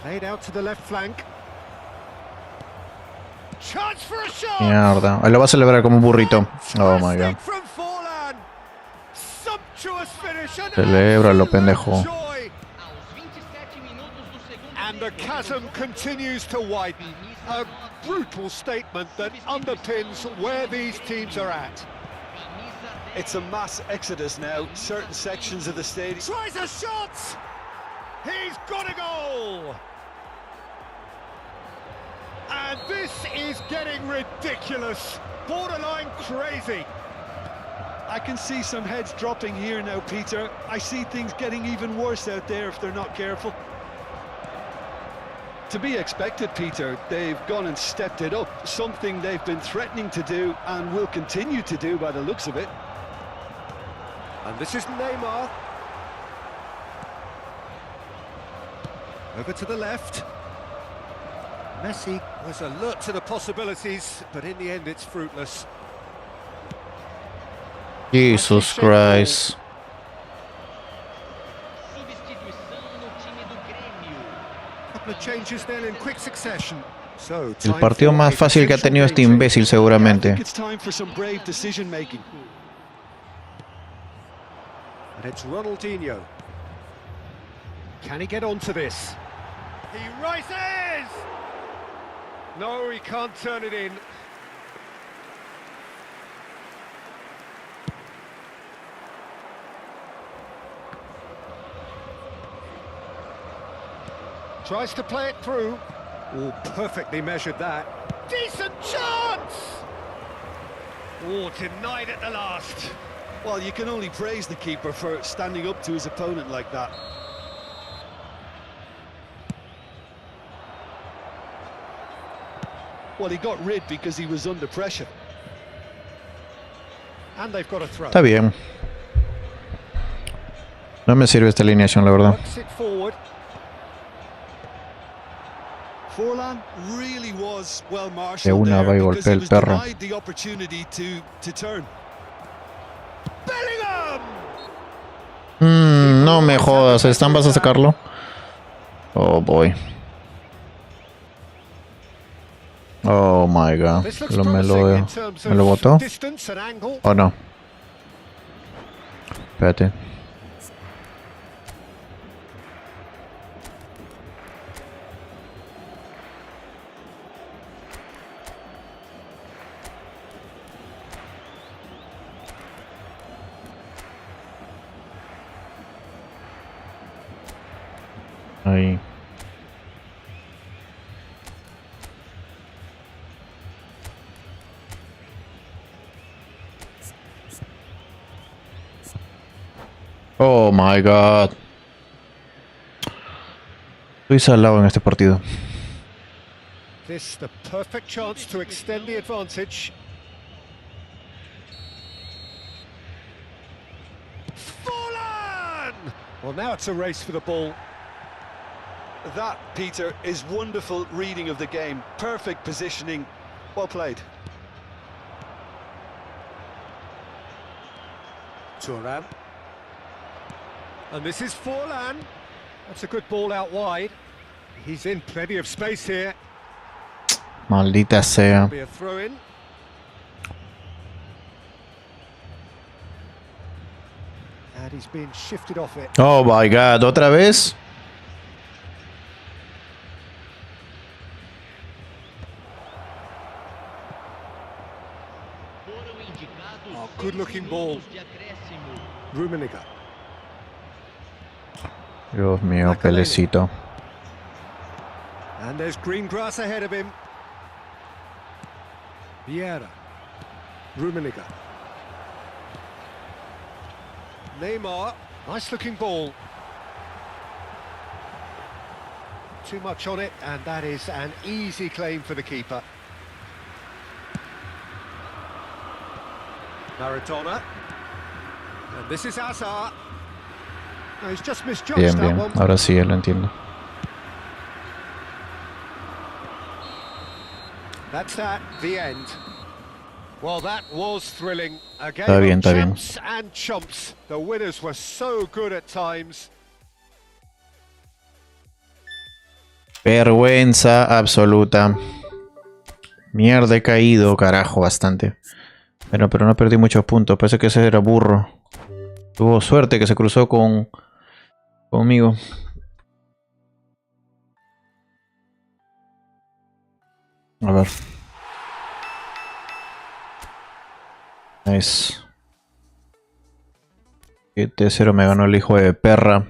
Played out to the left flank. Chance for a shot. Mierda. Él lo va a celebrar como un burrito. Oh my god. From Forlan. Sumptuous finish. Celébralo, pendejo. Joy. Aos 27 minutos do segundo And the tempo, chasm continues to widen. A brutal statement that underpins where these teams are at. camisa 10. It's a mass exodus now. Certain sections of the stadium. Tries a shot. He's got a goal. And this is getting ridiculous. Borderline crazy. I can see some heads dropping here now, Peter. I see things getting even worse out there if they're not careful. To be expected, Peter. They've gone and stepped it up. Something they've been threatening to do and will continue to do by the looks of it. And this is Neymar. Over to the left. Messi was alert to the possibilities, but in the end it's fruitless. Jesus Christ. Substituição no time do Grêmio. Couple of changes then in quick succession. So, El time partido for más a fácil que ha tenido este potential imbécil I seguramente. think it's time for some brave decision making. And it's Ronaldinho. Can he get onto this? He rises! No, he can't turn it in. Tries to play it through. Oh, perfectly measured that. Decent chance! Oh, denied at the last. Well, you can only praise the keeper for standing up to his opponent like that. Well, he got rid because he was under pressure. And they've got a throw. Está bien. No me sirve esta alineación, la verdad. Works it forward. Forlan really was well De marshaled una va there y because golpea he el was perro. denied the opportunity to turn. Bellingham! No me jodas. ¿Están? ¿Vas a sacarlo? Oh boy. Oh my god. This looks Me promising in terms lo of botó. distance and angle. ¿O no? Espérate. Ahí. Oh my god. Estoy salado en este partido. This the perfect chance to extend the advantage. Forlan! Well, now it's a race for the ball. That, Peter, is wonderful reading of the game. Perfect positioning. Well played. Turan. And this is Forlan. That's a good ball out wide. He's in plenty of space here. Maldita sea. Be a throw-in. And he's been shifted off it. Oh my god. ¿Otra vez? Foram indicados Oh, 6 good-looking ball. minutos de acréscimo. Rummenigge. Dios mío, Pelecito. And there's green grass ahead of him. Vieira. Rummenigge. Neymar. Nice looking ball. Too much on it, and that is an easy claim for the keeper. Maradona. And this is Hazard. No, he's just misjudged Bien, that bien. one. Ahora sí, ya lo entiendo. That's that, the end. Well, that was thrilling. A game Está bien, of está bien. champs and chumps. The winners were so good at times. Vergüenza absoluta. Mierda, he caído, carajo, bastante. Pero no perdí muchos puntos. Parece que ese era burro. Tuvo suerte que se cruzó conmigo. A ver. Nice. 7-0 me ganó el hijo de perra.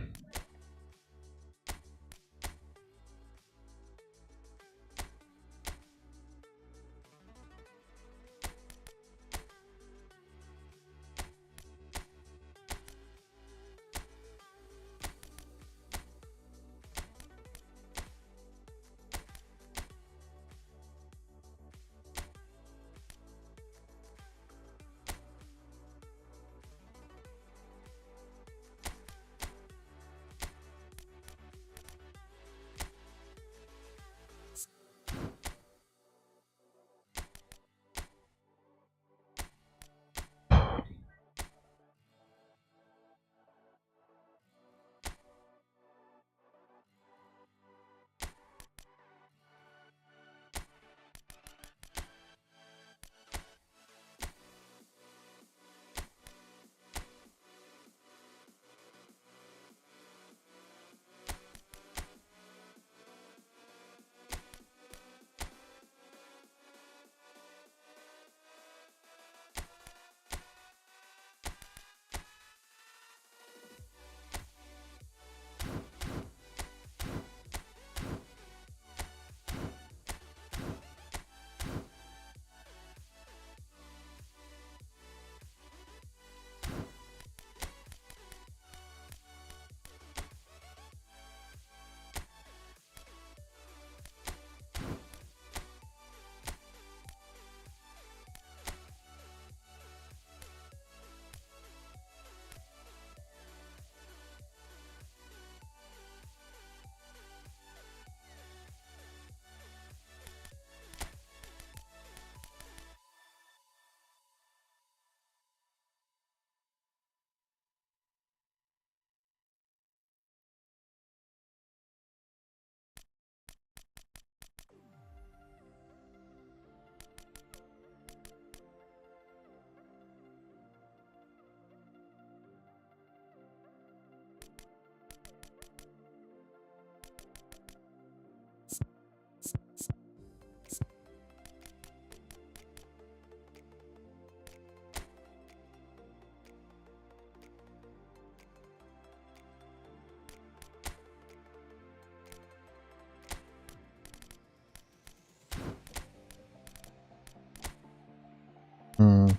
Mm.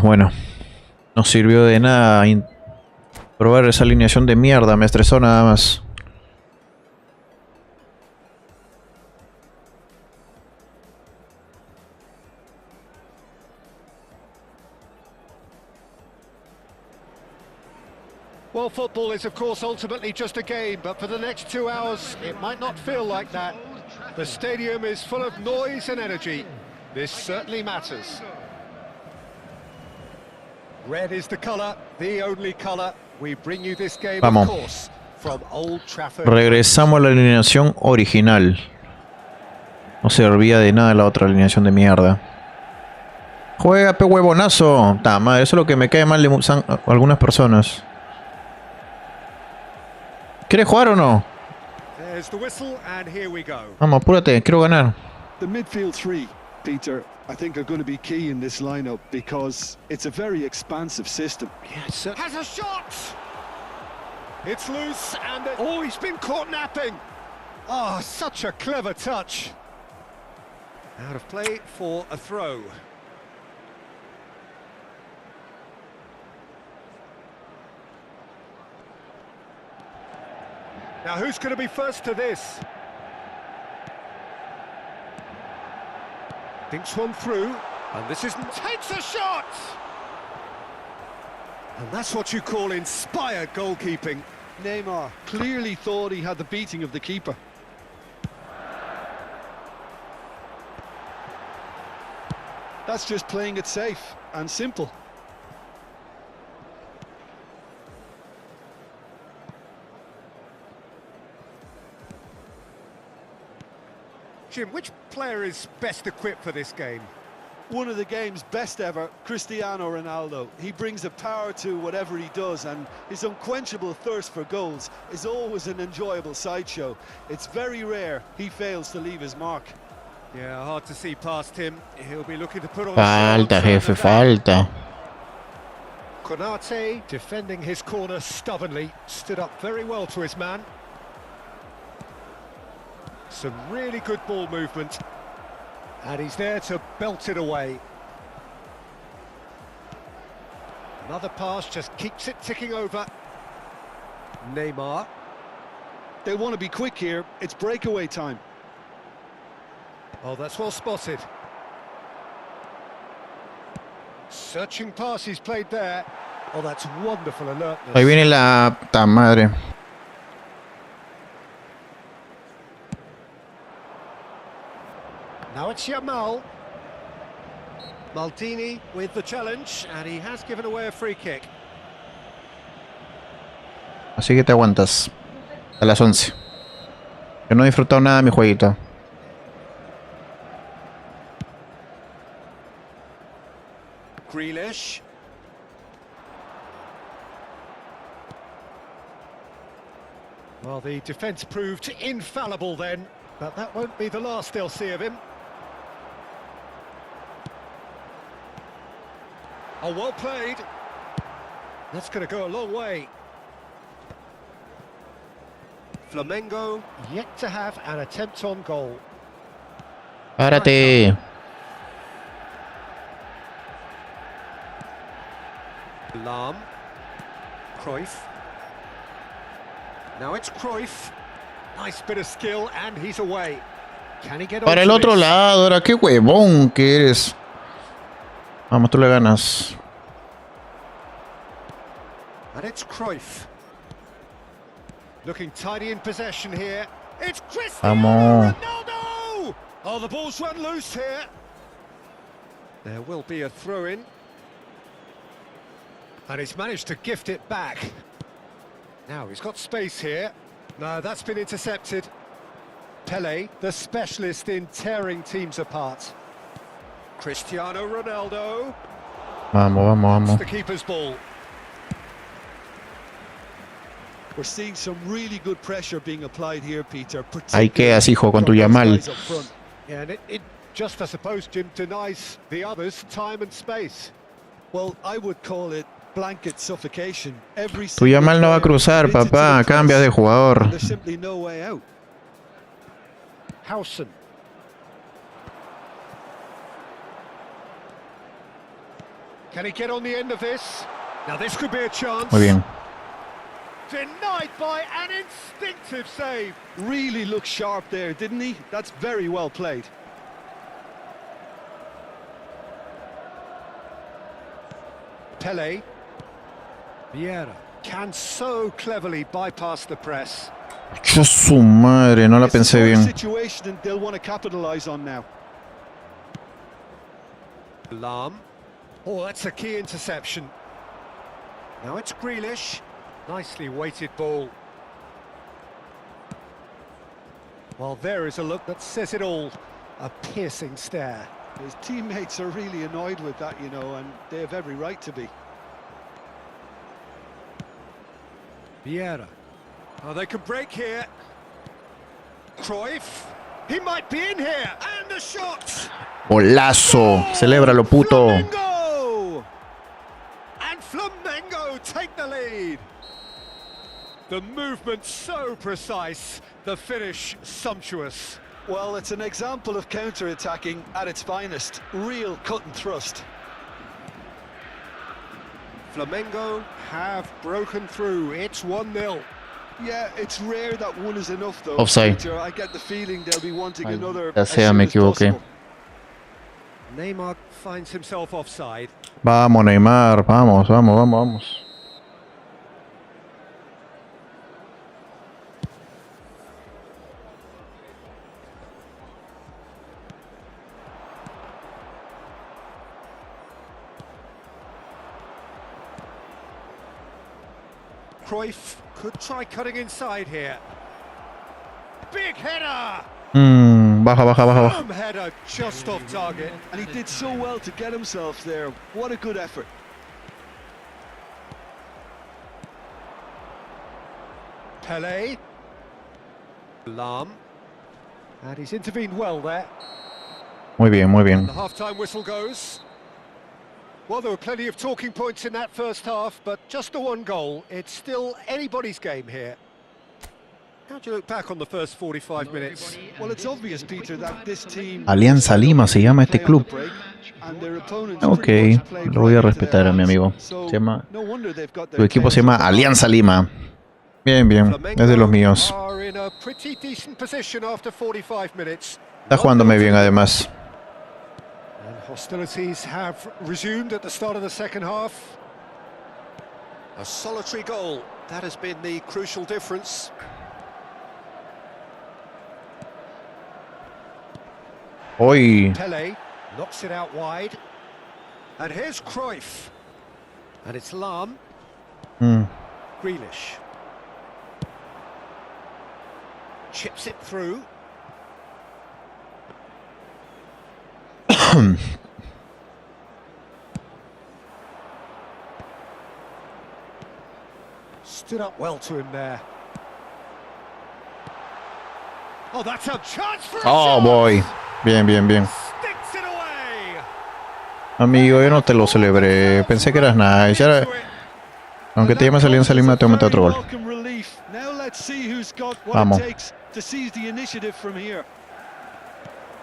Bueno. No sirvió de nada probar esa alineación de mierda. Me estresó nada más. Well, football is of course ultimately just a game, but for the next 2 hours it might not feel like that. The stadium is full of noise and energy. This certainly matters. Red is the colour, the only colour. We bring you this game, Vamos. of course, from Old Trafford. Regresamos a la alineación original. No servía de nada la otra alineación de mierda. Juega, pe huevonazo. Ta madre, eso es lo que me cae mal de algunas personas. ¿Quieres jugar o no? There's the whistle and here we go. Vamos, apúrate, quiero ganar. The midfield three, Peter, I think are going to be key in this lineup because it's a very expansive system. Yes, has a shot! It's loose and oh, he's been caught napping. Oh, such a clever touch. Out of play for a throw. Now who's going to be first to this? Thinks one through, and this isn't... Takes a shot! And that's what you call inspired goalkeeping. Neymar clearly thought he had the beating of the keeper. That's just playing it safe and simple. Jim, which player is best equipped for this game? One of the game's best ever, Cristiano Ronaldo. He brings a power to whatever he does, and his unquenchable thirst for goals is always an enjoyable sideshow. It's very rare he fails to leave his mark. Yeah, hard to see past him. He'll be looking to put on... Falta, jefe, falta. Konate, defending his corner stubbornly, stood up very well to his man. Some really good ball movement. And he's there to belt it away. Another pass just keeps it ticking over. Neymar. They want to be quick here. It's breakaway time. Oh, that's well spotted. Searching pass he's played there. Oh, that's wonderful alertness. Ahí viene la puta madre. Now it's Yamal. Maldini with the challenge, and he has given away a free kick. Así que te aguantas. A las 11. Yo no he disfrutado nada de mi jueguito. Grealish. Well, the defence proved infallible then, but that won't be the last they'll see of him. Oh, well played. That's going to go a long way. Flamengo yet to have an attempt on goal. Párate. Lahm. Cruyff. Now it's Cruyff. Nice bit of skill and he's away. Can he get Para el onto otro this? lado, ahora qué huevón que eres. Vamos, tú le ganas. And it's Cruyff. Looking tidy in possession here. It's Cristiano Vamos. Ronaldo! Oh, the ball's run loose here. There will be a throw-in. And he's managed to gift it back. Now he's got space here. No, that's been intercepted. Pele, the specialist in tearing teams apart. Cristiano Ronaldo. Vamos, vamos, It's vamos. the keeper's ball. We're seeing some really good pressure being applied here, Peter. Ahí quedas, hijo, con tu from those Yamal. guys up front. Yeah, and it just, I suppose, Jim, denies the others time and space. Well, I would call it blanket suffocation. Every Tu Yamal no va a cruzar, papá. Cambias de jugador. There's simply no way out. Howson. Can he get on the end of this? Now this could be a chance. Muy bien. Denied by an instinctive save. Really looked sharp there, didn't he? That's very well played. Pele. Vieira can so cleverly bypass the press. ¡Qué su madre! No la pensé bien. Situation and they'll want to capitalize on now. Lam. Oh, that's a key interception. Now it's Grealish. Nicely weighted ball. Well, there is a look that says it all. A piercing stare. His teammates are really annoyed with that, you know, and they have every right to be. Vieira. Oh, they can break here. Cruyff. He might be in here. And the shot. Golazo. Celébralo, puto. Flamengo! And Flamengo take the lead. The movement so precise, the finish sumptuous. Well, it's an example of counter-attacking at its finest. Real cut and thrust. Flamengo have broken through. It's 1-0. Yeah, it's rare that one is enough, though. Offside. Peter, I get the feeling they'll be wanting another. Ya as sea, soon me as equivoqué. possible. Neymar finds himself offside. Vamos, Neymar. Vamos, vamos, vamos, vamos. Cruyff could try cutting inside here. Big header! Baja, baja, baja, baja. Firm header just off target. And he did so well to get himself there. What a good effort. Pele. Lam. And he's intervened well there. Muy bien, muy bien. The half-time whistle goes. Well, there were plenty of talking points in that first half, but just the one goal. It's still anybody's game here. How do you look back on the first 45 minutes? Well, it's obvious, Peter, that this team. Alianza Lima se llama este club. Ok, lo voy a respetar a mi amigo. Se llama, su equipo se llama Alianza Lima. Bien, bien, es de los míos. Are in a pretty decent position after 45 minutes. Está jugándome bien además. And hostilities have resumed at the start of the second half. A solitary goal. That has been the crucial difference. Hoy. Pele knocks it out wide. And here's Cruyff. And it's Lam. Grealish. Chips it through. Stood up well to him there. Oh, that's a chance for a Oh, shot! boy. Bien, bien, bien. Sticks it away. Amigo, yo no te lo celebré. Pensé que eras nice. Ahora, aunque te llames Alianza Lima, te voy a meter otro gol. Now let's see who's got what Vamos. it takes to seize the initiative from here.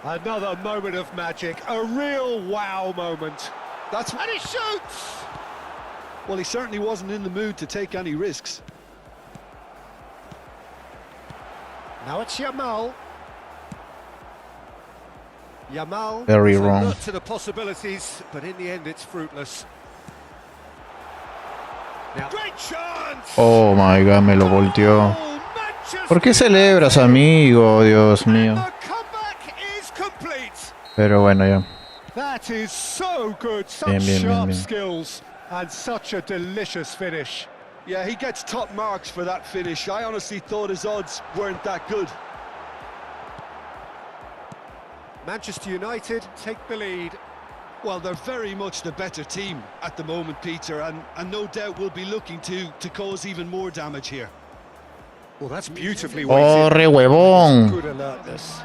Another moment of magic, a real wow moment. That's And he shoots! well, he certainly wasn't in the mood to take any risks. Now it's Yamal. Yamal Very is wrong. alert to the possibilities, but in the end it's fruitless. Now, great chance! Oh my god, me lo volteó. Oh, Manchester ¿Por qué celebras, amigo? Dios United, mío. and the comeback is complete. Pero bueno, ya. That is so good, such Bien, bien, bien, sharp bien. skills, and such a delicious finish. Yeah, he gets top marks for that finish. I honestly thought his odds weren't that good. Manchester United take the lead. Well, they're very much the better team at the moment, Peter, and no doubt will be looking to cause even more damage here. Well, that's beautifully weighted. ¡Corre, huevón! Good alertness.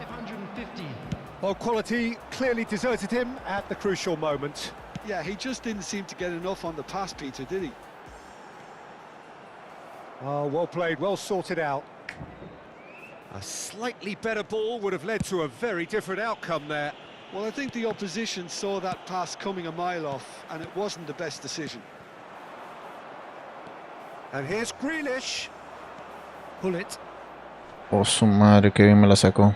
Well, quality clearly deserted him at the crucial moment. Yeah, he just didn't seem to get enough on the pass, Peter, did he? Oh, well played, well sorted out. A slightly better ball would have led to a very different outcome there. Well, I think the opposition saw that pass coming a mile off, and it wasn't the best decision. And here's Grealish. Pull it. Oh, su madre, que bien me la sacó.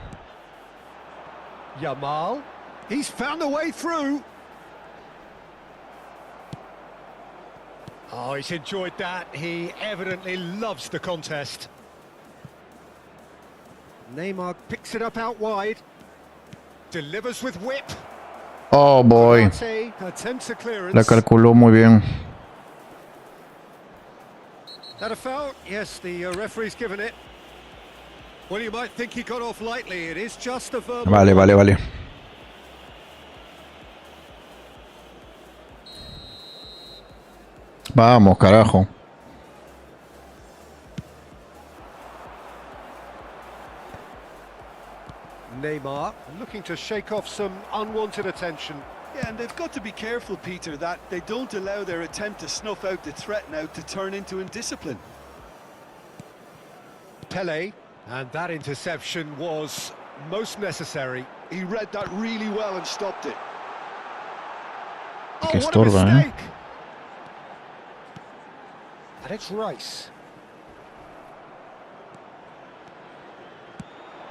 Yamal. He's found a way through. Oh, he's enjoyed that. He evidently loves the contest. Neymar picks it up out wide. Delivers with whip. Oh, boy. Arte attempts a clearance. La calculó muy bien. That a foul? Yes, the referee's given it. Well, you might think he got off lightly. It is just a verbal. Vale, vale, vale. Vamos, carajo. Neymar looking to shake off some unwanted attention. Yeah, and they've got to be careful, Peter, that they don't allow their attempt to snuff out the threat now to turn into indiscipline. Pele, and that interception was most necessary. He read that really well and stopped it. Oh, Que what a estorba, mistake! And it's Rice.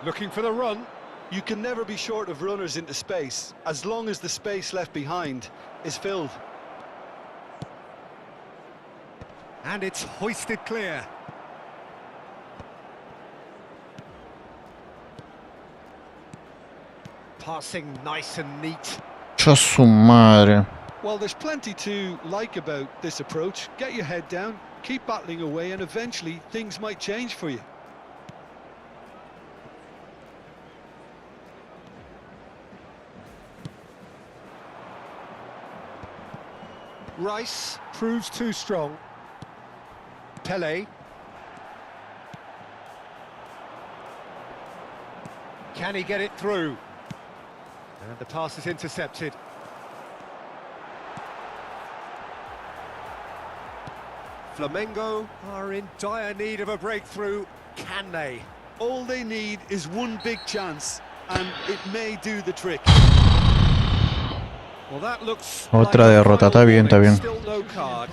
Looking for the run. You can never be short of runners into space, as long as the space left behind is filled. And it's hoisted clear. Passing nice and neat. Yo su madre. Well, there's plenty to like about this approach. Get your head down, keep battling away, and eventually things might change for you. Rice proves too strong. Pele. Can he get it through? And the pass is intercepted. Flamengo are in dire need of a breakthrough. Can they? All they need is one big chance, and it may do the trick. Well, that looks Otra like a derrota, final está bien, está warning. bien. Still no card.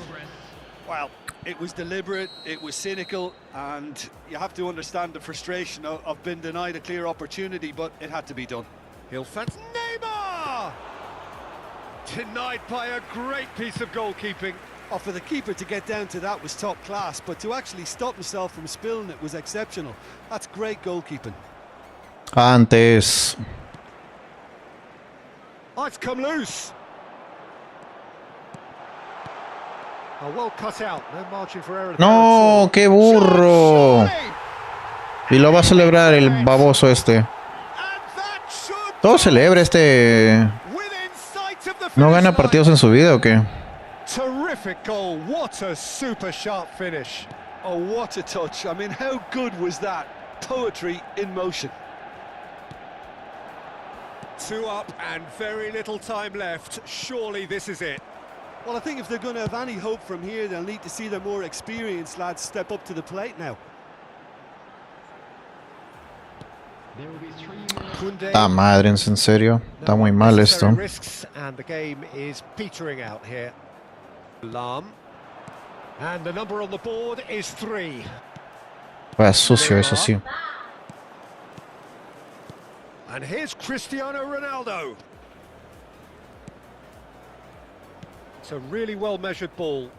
Well, it was deliberate, it was cynical, and you have to understand the frustration of being denied a clear opportunity, but it had to be done. He'll fence Neymar! Denied by a great piece of goalkeeping. Oh, for the keeper to get down to that was top class, but to actually stop himself from spilling it was exceptional. That's great goalkeeping. Antes. Oh, it's come loose. Oh, well cut out. No margin for error. No, qué burro. Y lo va a celebrar el baboso este. Todo celebra este. ¿No gana partidos en su vida o qué? Terrific goal. What a super sharp finish. Oh, what a touch. I mean, how good was that? Poetry in motion. 2 up and very little time left. Surely this is it. Well, I think if they're going to have any hope from here, they'll need to see their more experienced lads step up to the plate now. Ah, madre, en serio. Está muy mal esto. Risks and the game is petering out here. Lam. And the number on the board is 3. Va sucio, eso sí. And here's Cristiano Ronaldo. It's a really well-measured ball.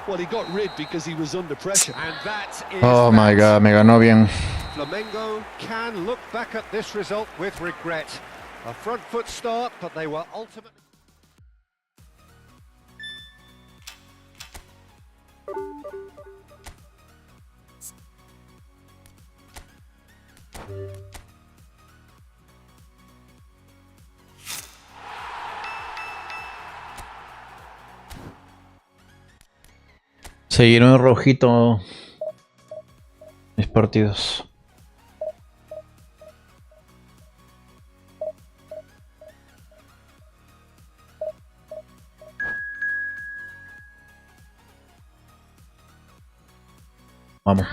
Well, he got rid because he was under pressure. And that is Oh my god, me ganó bien. Flamengo can look back at this result with regret. A front foot start, but they were ultimately... Seguieron en rojito mis partidos. Vamos.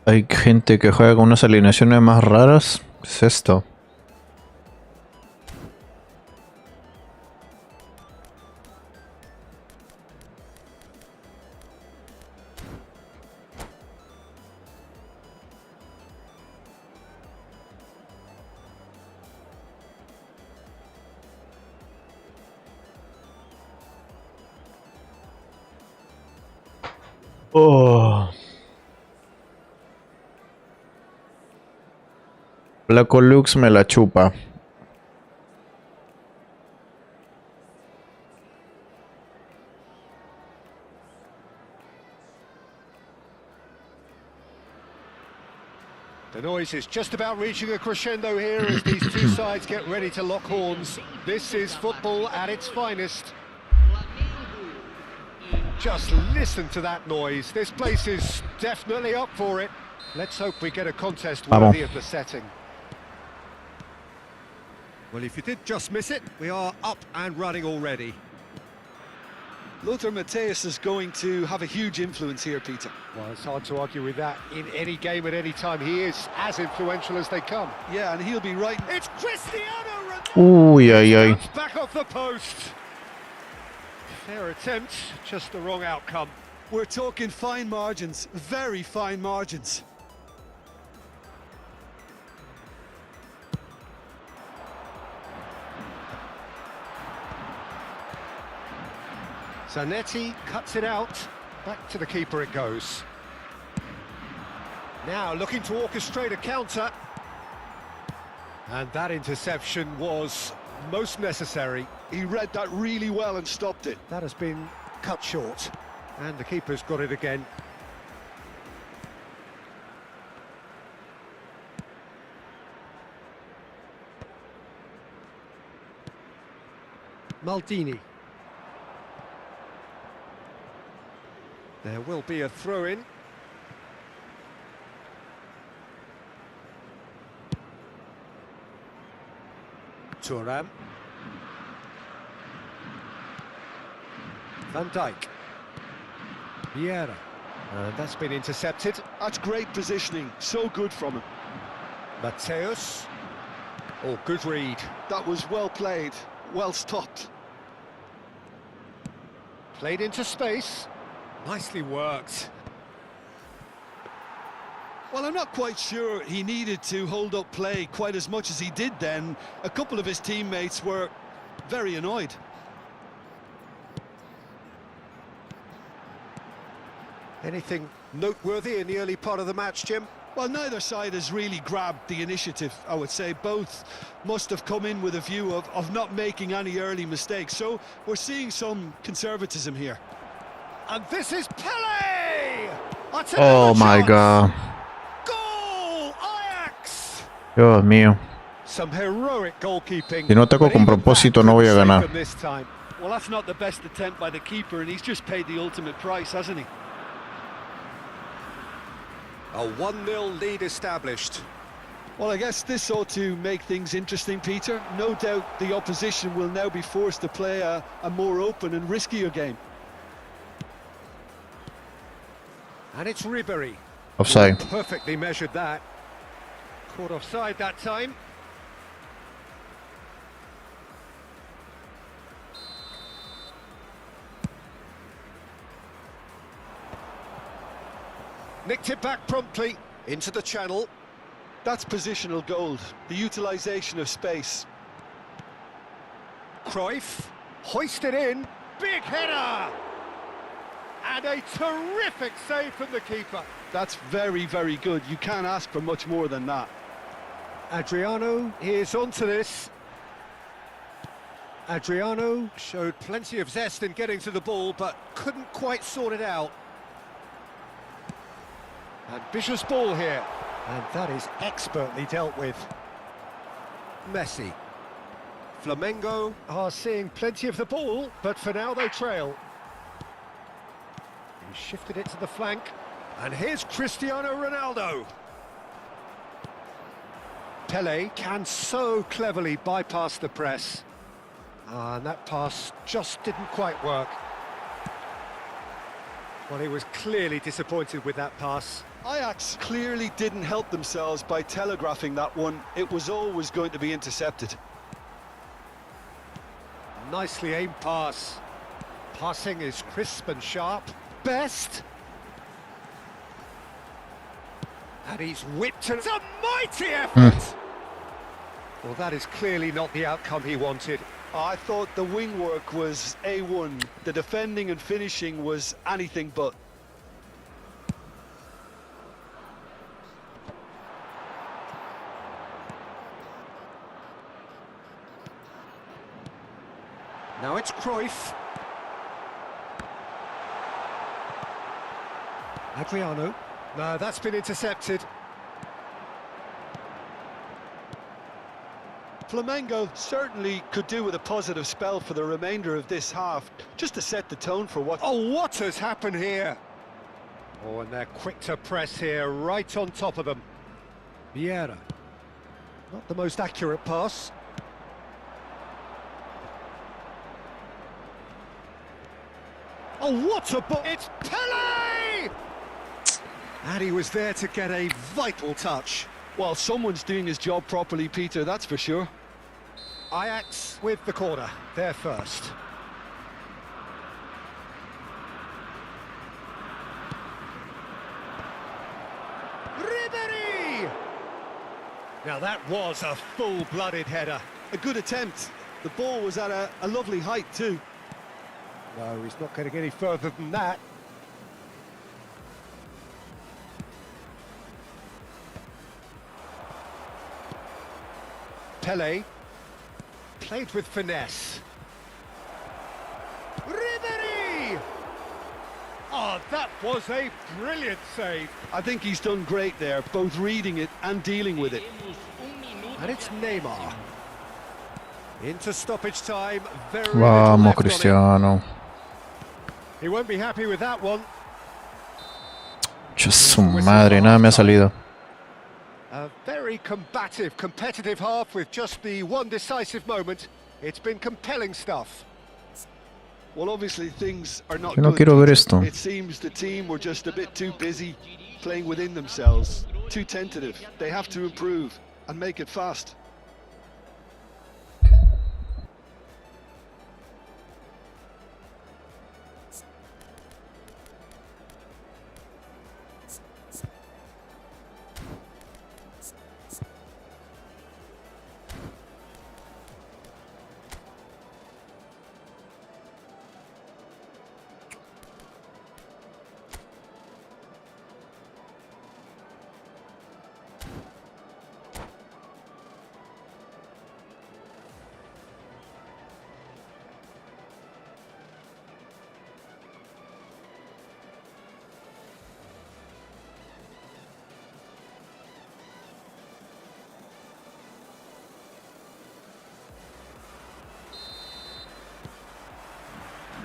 Hay gente que juega con unas alineaciones más raras. ¿Qué es esto? Oh. Flaco Lux me la chupa. The noise is just about reaching a crescendo here as these two sides get ready to lock horns. This is football at its finest. Just listen to that noise. This place is definitely up for it. Let's hope we get a contest worthy of the setting. Well, if you did just miss it, we are up and running already. Lothar Matthäus is going to have a huge influence here, Peter. Well, it's hard to argue with that. In any game at any time, he is as influential as they come. Yeah, and he'll be right. It's Cristiano Ronaldo! Uy, ay, ay. It's back off the post. Fair attempt, just the wrong outcome. We're talking fine margins, very fine margins. Zanetti cuts it out. Back to the keeper it goes. Now looking to orchestrate a counter. And that interception was most necessary. He read that really well and stopped it. That has been cut short. And the keeper's got it again. Maldini. There will be a throw-in. Thuram. Van Dijk. Vieira. And that's been intercepted. That's great positioning, so good from him. Matthäus. Oh, good read. That was well played, well stopped. Played into space. Nicely worked. Well, I'm not quite sure he needed to hold up play quite as much as he did then. A couple of his teammates were very annoyed. Anything noteworthy in the early part of the match, Jim? Well, neither side has really grabbed the initiative, I would say. Both must have come in with a view of not making any early mistakes. So we're seeing some conservatism here. And this is Pele! That's Oh another my chance. god. Goal! Ajax! Dios mío. Some heroic goalkeeping. Si no ataco con propósito no voy a ganar. This time. Well, that's not the best attempt by the keeper, and he's just paid the ultimate price, hasn't he? A 1-0 lead established. Well, I guess this ought to make things interesting, Peter. No doubt the opposition will now be forced to play a more open and riskier game. And it's Ribery. Offside. Perfectly measured that. Caught offside that time. Nicked it back promptly into the channel. That's positional gold, the utilisation of space. Cruyff hoisted in. Big header! And a terrific save from the keeper. That's very, very good. You can't ask for much more than that. Adriano is onto this. Adriano showed plenty of zest in getting to the ball, but couldn't quite sort it out. Ambitious ball here. And that is expertly dealt with. Messi. Flamengo are seeing plenty of the ball, but for now they trail. He shifted it to the flank. And here's Cristiano Ronaldo. Pele can so cleverly bypass the press. And that pass just didn't quite work. Well, he was clearly disappointed with that pass. Ajax clearly didn't help themselves by telegraphing that one. It was always going to be intercepted. Nicely aimed pass. Passing is crisp and sharp. Best. And he's whipped it. It's a mighty effort! Well, that is clearly not the outcome he wanted. I thought the wing work was A1. The defending and finishing was anything but. Now it's Cruyff. Adriano. No, that's been intercepted. Flamengo certainly could do with a positive spell for the remainder of this half, just to set the tone for what... Oh, what has happened here? Oh, and they're quick to press here, right on top of them. Vieira. Not the most accurate pass. Oh, what a ball! It's Pele! And he was there to get a vital touch. Well, someone's doing his job properly, Peter, that's for sure. Ajax with the corner, they're first. Ribéry! Now that was a full-blooded header. A good attempt. The ball was at a lovely height too. No, he's not going to get any further than that. Pele. Played with finesse. Ribéry! Oh, that was a brilliant save. I think he's done great there, both reading it and dealing with it. And it's Neymar. Into stoppage time. Very little Vamos, left on it. Cristiano. He won't be happy with that one. Che su madre, nada me ha salido. A very combative, competitive half with just the one decisive moment. It's been compelling stuff. Well, obviously things are not Yo no good. quiero ver esto. It seems the team were just a bit too busy playing within themselves, too tentative. They have to improve and make it fast.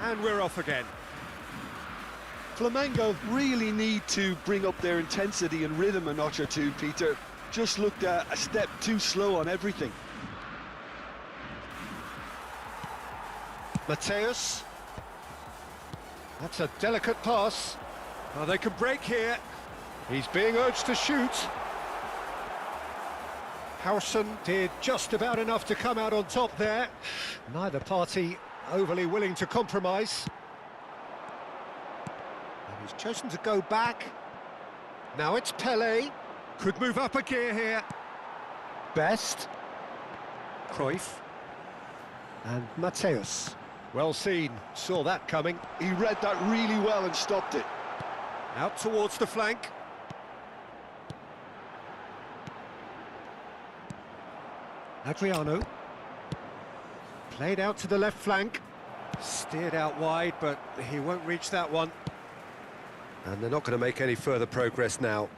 And we're off again. Flamengo really need to bring up their intensity and rhythm a notch or two, Peter. Just looked a step too slow on everything. Matthäus. That's a delicate pass. Oh, they can break here. He's being urged to shoot. Howson did just about enough to come out on top there. Neither party overly willing to compromise. And he's chosen to go back. Now it's Pele. Could move up a gear here. Best. Cruyff. And Matthäus. Well seen, saw that coming. He read that really well and stopped it. Out towards the flank. Adriano. Played out to the left flank. Steered out wide, but he won't reach that one. And they're not going to make any further progress now.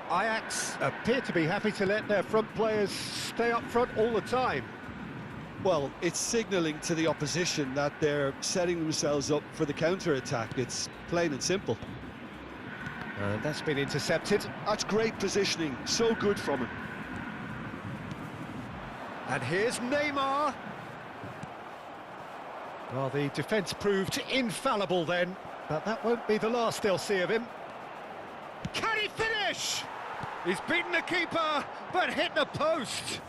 Ajax appear to be happy to let their front players stay up front all the time. Well, it's signalling to the opposition that they're setting themselves up for the counter-attack. It's plain and simple. And that's been intercepted. That's great positioning, so good from him. And here's Neymar. Well, the defence proved infallible then. But that won't be the last they'll see of him. Can he finish? He's beaten the keeper, but hit the post.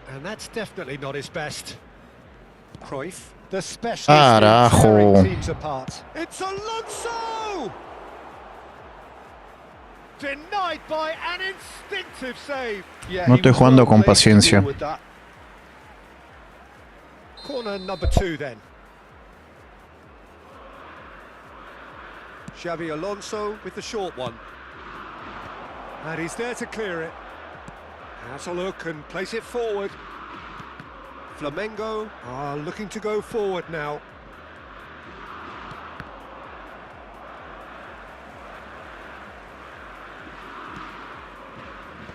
And that's definitely not his best. Cruyff, the specialist in tearing teams apart. It's Alonso! Denied by an instinctive save. Yeah, No estoy jugando con paciencia. Corner number 2 then. Xabi Alonso with the short one. And he's there to clear it. Has a look and place it forward. Flamengo are looking to go forward now.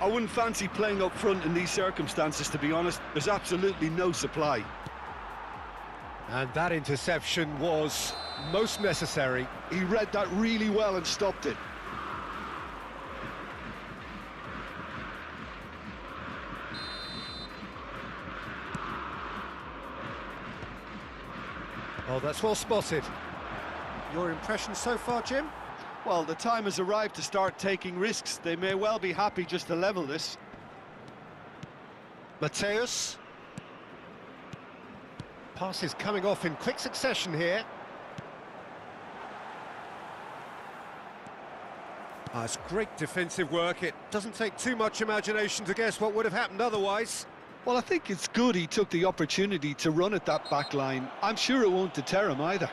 I wouldn't fancy playing up front in these circumstances, to be honest. There's absolutely no supply. And that interception was most necessary. He read that really well and stopped it. Oh, that's well spotted. Your impression so far, Jim? Well, the time has arrived to start taking risks. They may well be happy just to level this. Matthäus. Passes coming off in quick succession here. It's great defensive work. It doesn't take too much imagination to guess what would have happened otherwise. Well, I think it's good he took the opportunity to run at that back line. I'm sure it won't deter him either.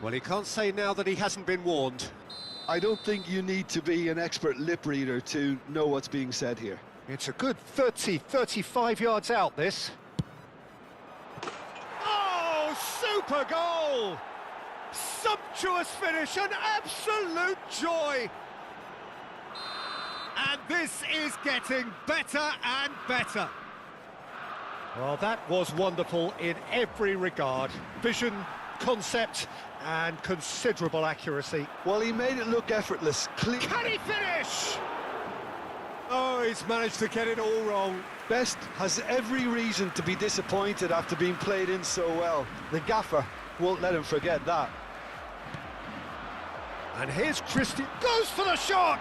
Well, he can't say now that he hasn't been warned. I don't think you need to be an expert lip reader to know what's being said here. It's a good 35 yards out, this. Oh, super goal! Sumptuous finish, an absolute joy! And this is getting better and better. Well, that was wonderful in every regard. Vision, concept, and considerable accuracy. Well, he made it look effortless. Can he finish? Oh, he's managed to get it all wrong. Best has every reason to be disappointed after being played in so well. The gaffer won't let him forget that. And here's Christie, goes for the shot!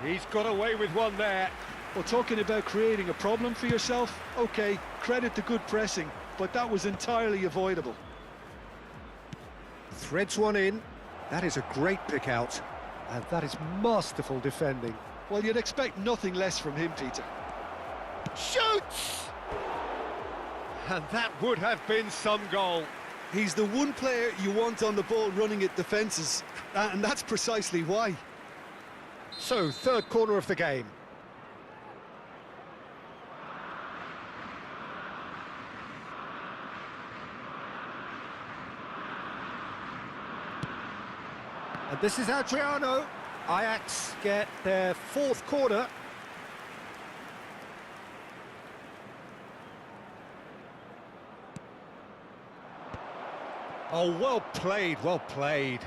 He's got away with one there. Well, talking about creating a problem for yourself, okay, credit to good pressing, but that was entirely avoidable. Threads one in. That is a great pick out. And that is masterful defending. Well, you'd expect nothing less from him, Peter. Shoots! And that would have been some goal. He's the one player you want on the ball running at defences, and that's precisely why. So, third corner of the game. And this is Adriano. Ajax get their fourth corner. Oh, well played, well played.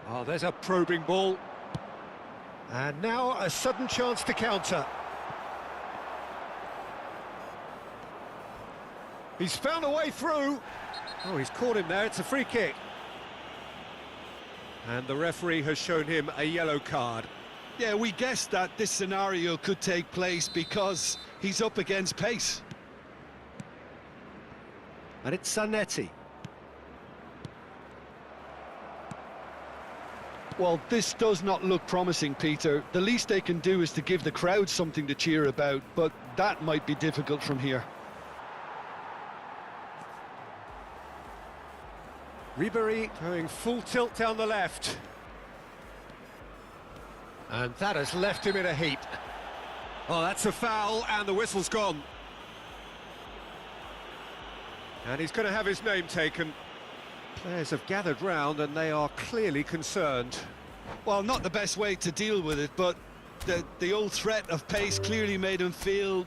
Oh, there's a probing ball. And now a sudden chance to counter. He's found a way through. Oh, he's caught him there, it's a free kick. And the referee has shown him a yellow card. Yeah, we guessed that this scenario could take place because he's up against pace. And it's Zanetti. Well, this does not look promising, Peter. The least they can do is to give the crowd something to cheer about, but that might be difficult from here. Ribéry going full tilt down the left. And that has left him in a heap. Oh, that's a foul, and the whistle's gone. And he's going to have his name taken. Players have gathered round and they are clearly concerned. Well, not the best way to deal with it, but the old threat of pace clearly made him feel